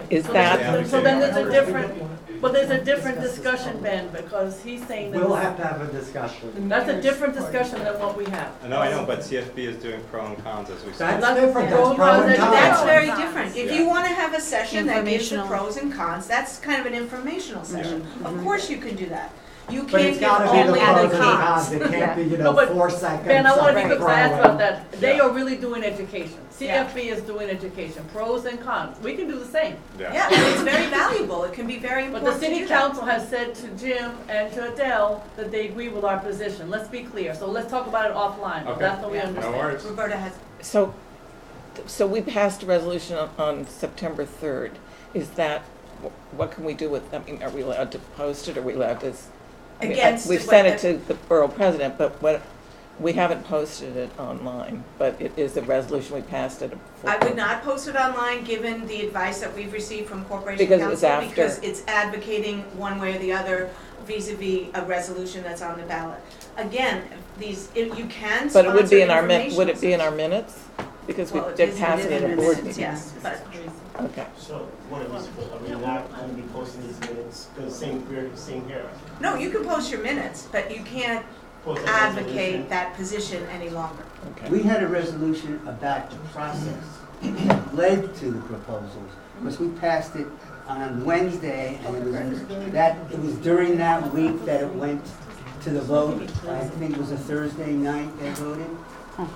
Is that, so then there's a different, but there's a different discussion, Ben, because he's saying that. We'll have to have a discussion. That's a different discussion than what we have. I know, but CFB is doing pro and cons as we speak. That's different, Yeah. that's pro and cons. That's very different. If you want to have a session that gives the Informational. pros and cons, that's kind of an informational session. Of course you can do that. You But can't it's give gotta be the only pros the and cons, cons. it can't be, No, but 4 seconds. Ben, I want to be of quick, I asked about throwing. that. They are really doing education. Yeah. CFB is doing education, pros and cons. We can do the same. Yeah, and it's very valuable. It can be very But important the to city do that. council has said to Jim and to Adele that they agree with our position. Let's be clear. So let's talk about it offline. Okay. That's what we Yeah. understand. No worries. Roberta has, so we passed a resolution on September 3rd. Is that, what can we do with, I mean, are we allowed to post it? Are we allowed to? I mean, Against we've what sent it the- to the borough president, but we haven't posted it online, but it is a resolution we passed at a. I would not post it online, given the advice that we've received from Corporation Because it was Counsel, after. because it's advocating one way or the other vis-à-vis a resolution that's on the ballot. Again, you can But it would be sponsor in our informational would it be in our sessions. minutes? Because we Well, it did is pass it in at a the board minutes, meeting. yes, but Okay. So, what are we not going to be posting these minutes, because same here. no, you can post your minutes, but you can't Post a advocate resolution. that position any longer. Okay. We had a resolution about the process that led to the proposals, because we passed it on Wednesday, and it was during that week that it went to the vote. I think it was a Thursday night they voted,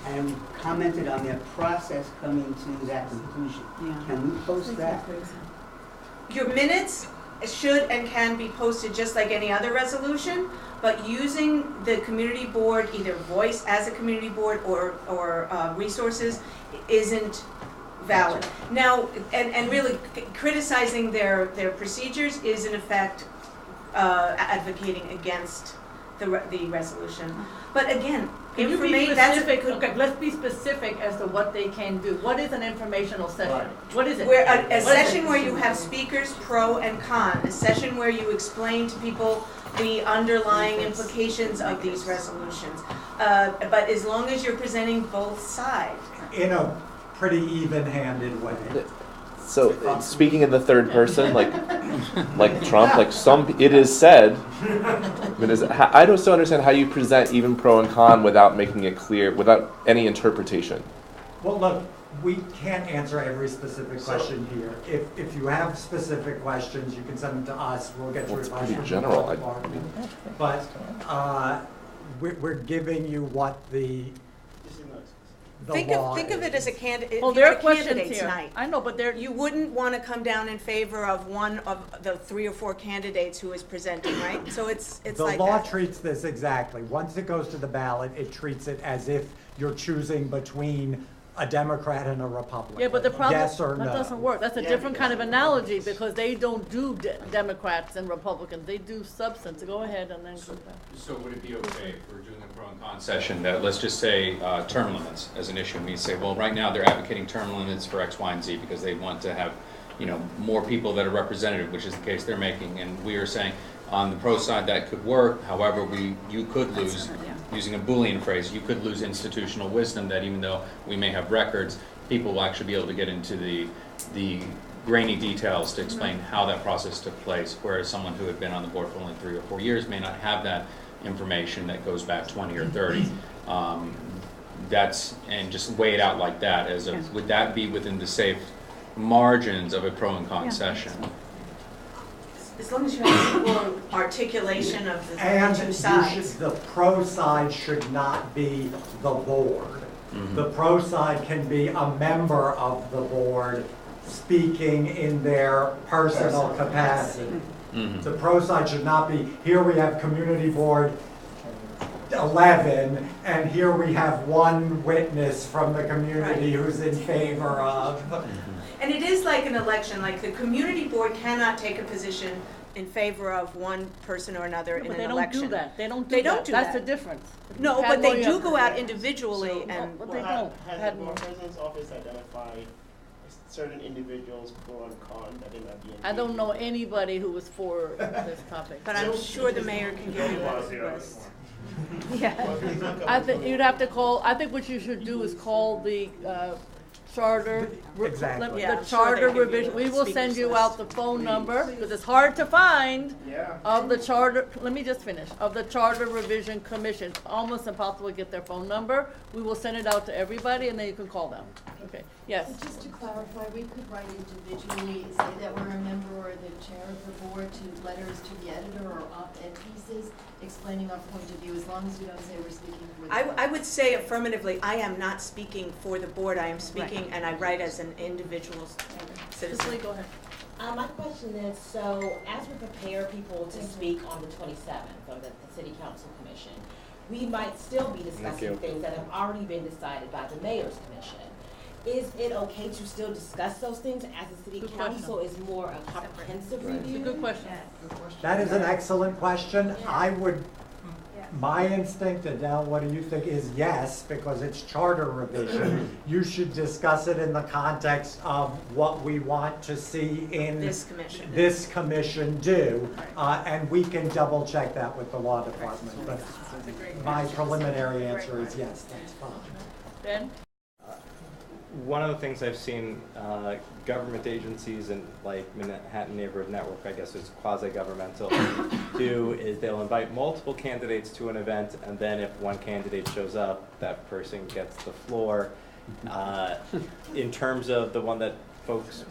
and we commented on their process coming to that conclusion. Can we post that? Your minutes should and can be posted just like any other resolution, but using the community board, either voice as a community board or resources, isn't valid. Now, and really criticizing their procedures is in effect advocating against the resolution. But again, Can you be information, that's a specific? Okay, let's be specific as to what they can do. What is an informational session? Right. What is it? Where a What is session it? where you have speakers pro and con, a session where you explain to people the underlying implications of these resolutions. But as long as you're presenting both sides. In a pretty even-handed way. So speaking in the third person, like Trump, it is said. I don't still understand how you present even pro and con without making it clear, without any interpretation. Well, look, we can't answer every specific question here. If you have specific questions, you can send them to us. We'll get you Well, it's advice pretty from general. the department. But we're giving you what the law Think of it is. as a candidate. Well, if you there had are a questions candidates here. night, I know, but there. you wouldn't want to come down in favor of one of the 3 or 4 candidates who is presenting, right? So it's The like law that. treats this exactly. Once it goes to the ballot, it treats it as if you're choosing between a Democrat and a Republican. Yeah, but the problem, Yes or that no. doesn't work. That's a different kind of analogy because they don't do Democrats and Republicans. They do substance. Go ahead and then come back. So would it be okay if we're doing a pro and con session that, let's just say, term limits as an issue, and we say, well, right now they're advocating term limits for X, Y, and Z because they want to have, more people that are representative, which is the case they're making, and we are saying, on the pro side, that could work. However, you could lose, using a Boolean phrase, you could lose institutional wisdom that even though we may have records, people will actually be able to get into the grainy details to explain how that process took place, whereas someone who had been on the board for only 3 or 4 years may not have that information that goes back 20 or 30. And just weigh it out like that. Would that be within the safe margins of a pro and con session? As long as you have equal articulation of the And two sides. the pro side should not be the board. The pro side can be a member of the board speaking in their personal capacity. The pro side should not be, here we have community board 11, and here we have one witness from the community who's in favor of. And it is like an election, like the community board cannot take a position in favor of one person or another in an election. They don't do that. They don't do They that. don't do That's that. the difference. No, Had but they more do go young- out individually and. But they Has don't. the board president's office identified certain individuals pro and con that they might be I don't know anybody who was for this topic. But I'm sure the mayor can give you that list. Yeah. I think you'd have to call, I think what you should do is call the charter. Exactly. Yeah, The I'm sure charter they give you revision, the we will speakers send you list. out the phone number, because it's hard to find, Yeah. of the charter, let me just finish, of the Charter Revision Commission. It's almost impossible to get their phone number. We will send it out to everybody, and then you can call them. Okay, yes. So just to clarify, we could write individually, say that we're a member or the chair of the board, to letters to the editor or op-ed pieces explaining our point of view, as long as we don't say we're speaking for the board. I would say affirmatively, I am not speaking for the board, I am speaking, and I write as an individual citizen. Cicely, go ahead. My question is, so as we prepare people to speak on the 27th of the City Council Commission, we might still be discussing things that have already been decided by the Mayor's Commission. Is it okay to still discuss those things as the City Good Council is more a comprehensive review? It's a good question. That is an excellent question. I would, my instinct, Adele, what do you think, is yes, because it's charter revision. You should discuss it in the context of what we want to see in This commission do. And we can double check that with the law department. But my preliminary answer is yes, that's fine. Ben? One of the things I've seen government agencies and like Manhattan Neighborhood Network, I guess it's quasi-governmental, do is they'll invite multiple candidates to an event, and then if one candidate shows up, that person gets the floor. In terms of the one that folks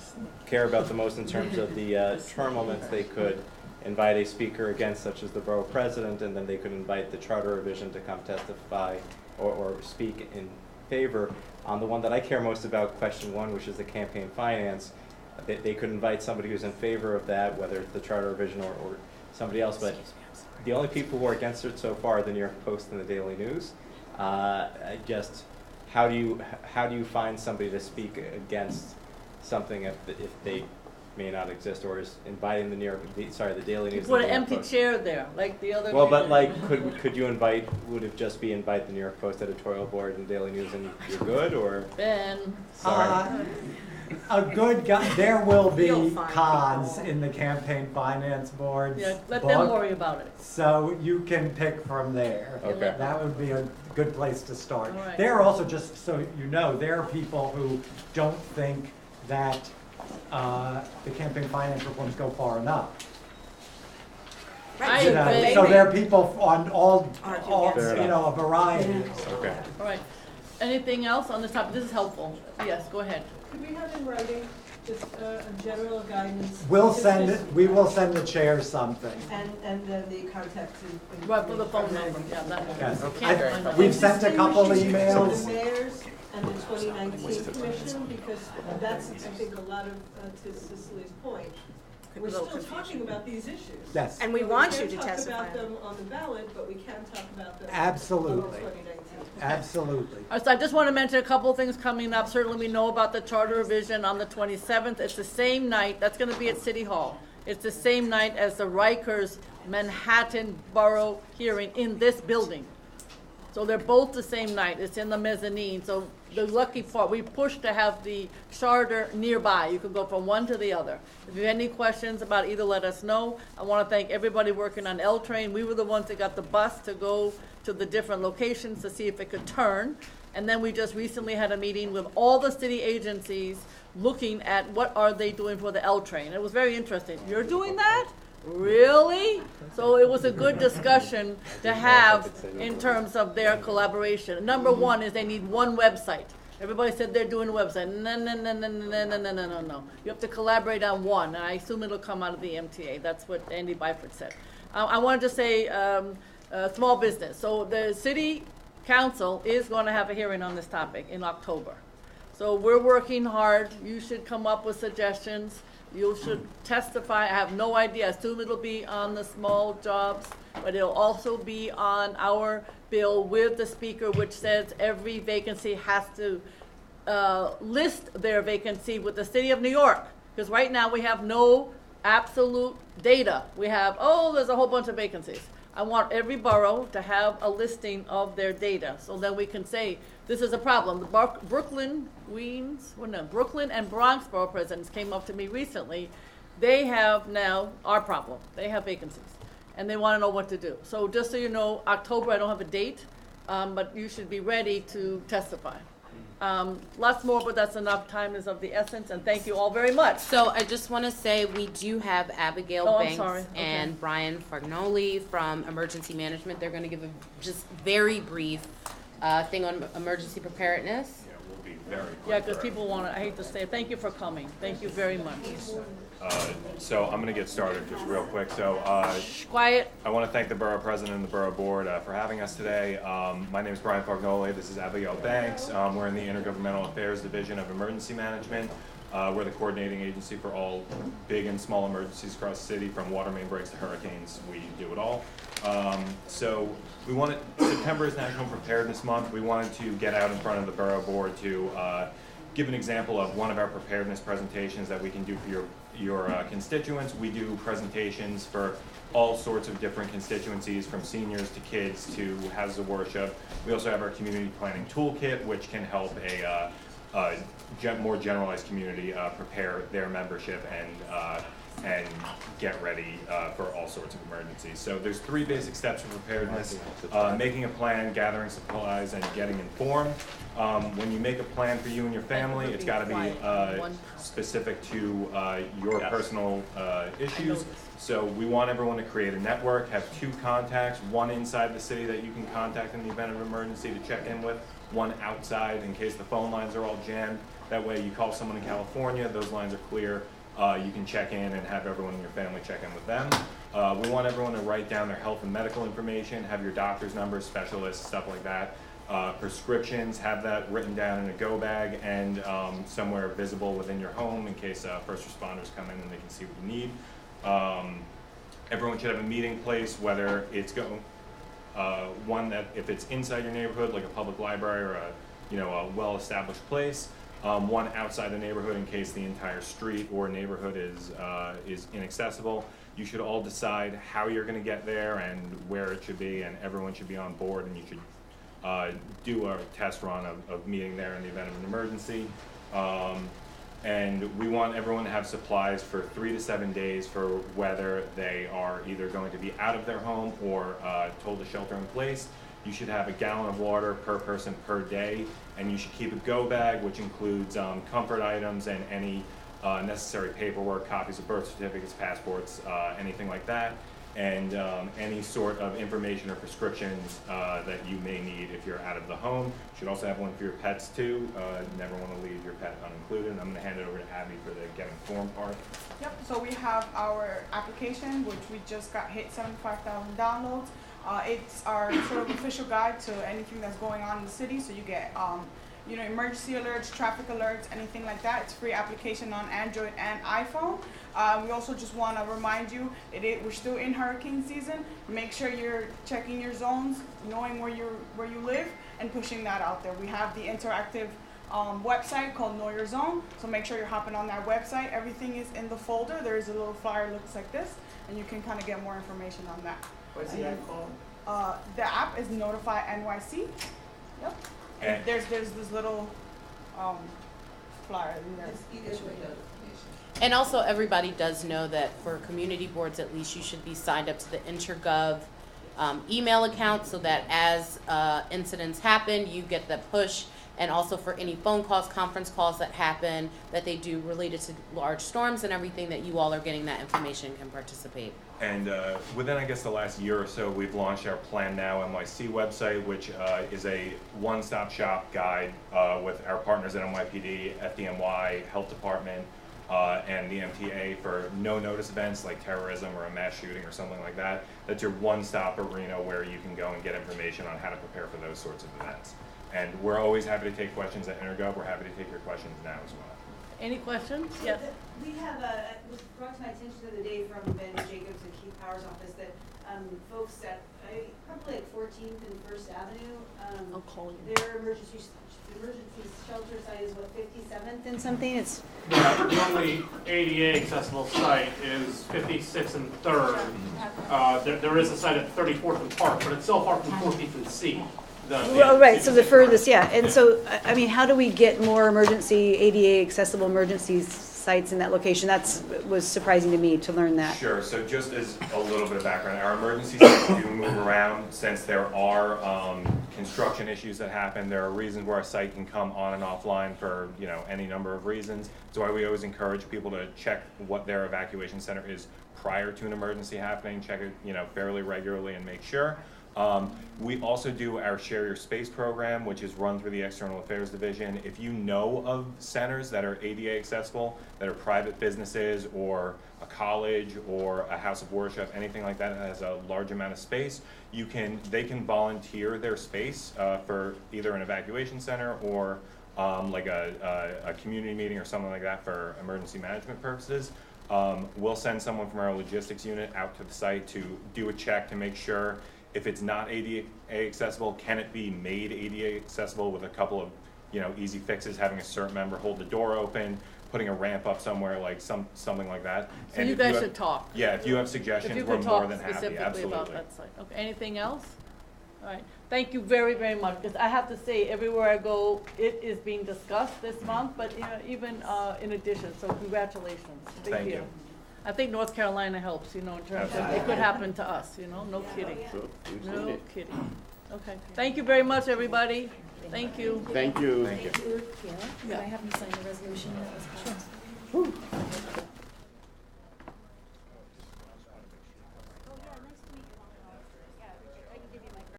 care about the most, in terms of the term limits, they could invite a speaker again, such as the borough president, and then they could invite the charter revision to come testify or speak in favor. On the one that I care most about, question 1, which is the campaign finance, they could invite somebody who's in favor of that, whether it's the charter revision or somebody else. But the only people who are against it so far are the New York Post and the Daily News. Just how do you find somebody to speak against something if they may not exist, or is inviting the the Daily News? Put and an the New York empty Post. chair there, like the other. Well, but like, could you invite? Would it just be invite the New York Post editorial board and Daily News, and you're good, or? Ben. Sorry. A good guy. There will be cons in the campaign finance board's Yeah, let book, them worry about it. so you can pick from there. Okay. That would be a good place to start. All right. There are also, just so you know, there are people who don't think that the campaign finance reforms go far enough. I You know, agree. so there are people on all Fair you know, a variety. Okay. All right. Anything else on this topic? This is helpful. Yes, go ahead. Could we have in writing just a general guidance? We'll Just- send it. We will send the chair something. And then the contact in. Right, for the phone number, yeah, that. Yes. Can't- We've sent a couple Distinguishing emails. The mayors and the 2019 commission, because that's, I think, a lot of, to Cicely's point. We're still talking about these issues. Yes. And we So want you to can't testify. talk about them on the ballot, but we can talk about them. Absolutely. on 2019. Absolutely. All right, so I just want to mention a couple of things coming up. Certainly, we know about the charter revision on the 27th. It's the same night. That's going to be at City Hall. It's the same night as the Rikers Manhattan Borough hearing in this building. So they're both the same night. It's in the mezzanine. So the lucky part, we pushed to have the charter nearby. You could go from one to the other. If you have any questions about either, let us know. I want to thank everybody working on L Train. We were the ones that got the bus to go to the different locations to see if it could turn. And then we just recently had a meeting with all the city agencies looking at what are they doing for the L Train. It was very interesting. You're doing that? Really? So it was a good discussion to have in terms of their collaboration. Number one is they need one website. Everybody said they're doing a website. No. You have to collaborate on one, and I assume it'll come out of the MTA. That's what Andy Byford said. I wanted to say small business. So the city council is going to have a hearing on this topic in October. So we're working hard. You should come up with suggestions. You should testify. I have no idea. I assume it'll be on the small jobs, but it'll also be on our bill with the speaker, which says every vacancy has to list their vacancy with the city of New York. Because right now we have no absolute data. We have, oh, there's a whole bunch of vacancies. I want every borough to have a listing of their data, so then we can say, this is a problem. The Brooklyn and Bronx borough presidents came up to me recently. They have now our problem. They have vacancies, and they want to know what to do. So just so you know, October, I don't have a date, but you should be ready to testify. Lots more, but that's enough. Time is of the essence, and thank you all very much. So I just want to say we do have Abigail Banks and Okay. Brian Fagnoli from Emergency Management. They're going to give a just very brief thing on emergency preparedness. Yeah, we'll be very quick. Yeah, because people want to, I hate to say it. Thank you for coming. Thank you very much. So I'm going to get started just real quick. So Quiet. I want to thank the Borough President and the Borough Board for having us today. My name is Brian Fagnoli. This is Abigail Banks. We're in the Intergovernmental Affairs Division of Emergency Management. We're the coordinating agency for all big and small emergencies across the city, from water main breaks to hurricanes. We do it all. So we wanted, September is National Preparedness Month. We wanted to get out in front of the Borough Board to give an example of one of our preparedness presentations that we can do for your constituents. We do presentations for all sorts of different constituencies, from seniors to kids to houses of worship. We also have our community planning toolkit, which can help a more generalized community prepare their membership and get ready for all sorts of emergencies. So there's 3 basic steps of preparedness: making a plan, gathering supplies, and getting informed. When you make a plan for you and your family, it's got to be specific to your personal issues. So we want everyone to create a network, have 2 contacts, one inside the city that you can contact in the event of an emergency to check in with, one outside in case the phone lines are all jammed. That way you call someone in California, those lines are clear. You can check in and have everyone in your family check in with them. We want everyone to write down their health and medical information, have your doctor's numbers, specialists, stuff like that. Prescriptions, have that written down in a go bag and somewhere visible within your home in case first responders come in and they can see what you need. Everyone should have a meeting place, whether it's one that, if it's inside your neighborhood, like a public library or a well-established place. One outside the neighborhood in case the entire street or neighborhood is inaccessible. You should all decide how you're going to get there and where it should be, and everyone should be on board, and you should do a test run of meeting there in the event of an emergency. And we want everyone to have supplies for 3 to 7 days for whether they are either going to be out of their home or told to shelter in place. You should have a gallon of water per person per day, and you should keep a go bag, which includes comfort items and any necessary paperwork, copies of birth certificates, passports, anything like that, and any sort of information or prescriptions that you may need if you're out of the home. You should also have one for your pets too. Never want to leave your pet unincluded. I'm going to hand it over to Abby for the Get Informed part. Yep, so we have our application, which we just got hit 75,000 downloads. It's our sort of official guide to anything that's going on in the city. So you get, emergency alerts, traffic alerts, anything like that. It's a free application on Android and iPhone. We also just want to remind you that we're still in hurricane season. Make sure you're checking your zones, knowing where you live, and pushing that out there. We have the interactive website called Know Your Zone. So make sure you're hopping on that website. Everything is in the folder. There is a little flyer, looks like this, and you can kind of get more information on that. What's the app called? The app is Notify NYC. Yep. And there's this little flyer in there. And also, everybody does know that for community boards, at least, you should be signed up to the Intergov email account, so that as incidents happen, you get the push. And also for any phone calls, conference calls that happen, that they do related to large storms and everything, that you all are getting that information and can participate. And within, I guess, the last year or so, we've launched our Plan Now NYC website, which is a one-stop shop guide with our partners at NYPD, FDNY, Health Department, and the MTA for no-notice events like terrorism or a mass shooting or something like that. That's your one-stop arena where you can go and get information on how to prepare for those sorts of events. And we're always happy to take questions at Intergov. We're happy to take your questions now as well. Any questions? Yes. We have it was brought to my attention the other day from Ben Jacobs and Keith Power's office that folks at probably like 14th and First Avenue, I'll call you. their emergency shelter site is what, 57th and something? It's Yeah, the only ADA accessible site is 56th and 3rd. There is a site at 34th and Park, but it's so far from 14th and C. well, right. So the furthest, yeah. And so, I mean, how do we get more emergency ADA accessible emergency sites in that location? Was surprising to me to learn that. Sure, so just as a little bit of background, our emergency sites do move around since there are construction issues that happen. There are reasons where a site can come on and offline for any number of reasons. That's why we always encourage people to check what their evacuation center is prior to an emergency happening, check it fairly regularly and make sure. We also do our Share Your Space program, which is run through the External Affairs Division. If you know of centers that are ADA accessible, that are private businesses or a college or a house of worship, anything like that has a large amount of space, they can volunteer their space for either an evacuation center or like a community meeting or something like that for emergency management purposes. We'll send someone from our logistics unit out to the site to do a check to make sure if it's not ADA accessible, can it be made ADA accessible with a couple of easy fixes, having a CERT member hold the door open, putting a ramp up somewhere, like something like that. So and you guys should talk. Yeah, if you have suggestions, we're more than happy. Specifically Absolutely. about that site. Okay. Anything else? All right. Thank you very, very much. Because I have to say, everywhere I go, it is being discussed this month. But even in addition, so congratulations. Big Thank deal. you. I think North Carolina helps, in terms of it could happen to us, no kidding. No kidding. Okay. Thank you very much, everybody. Thank you. Thank you. Thank you. Can I have you sign the resolution that was passed?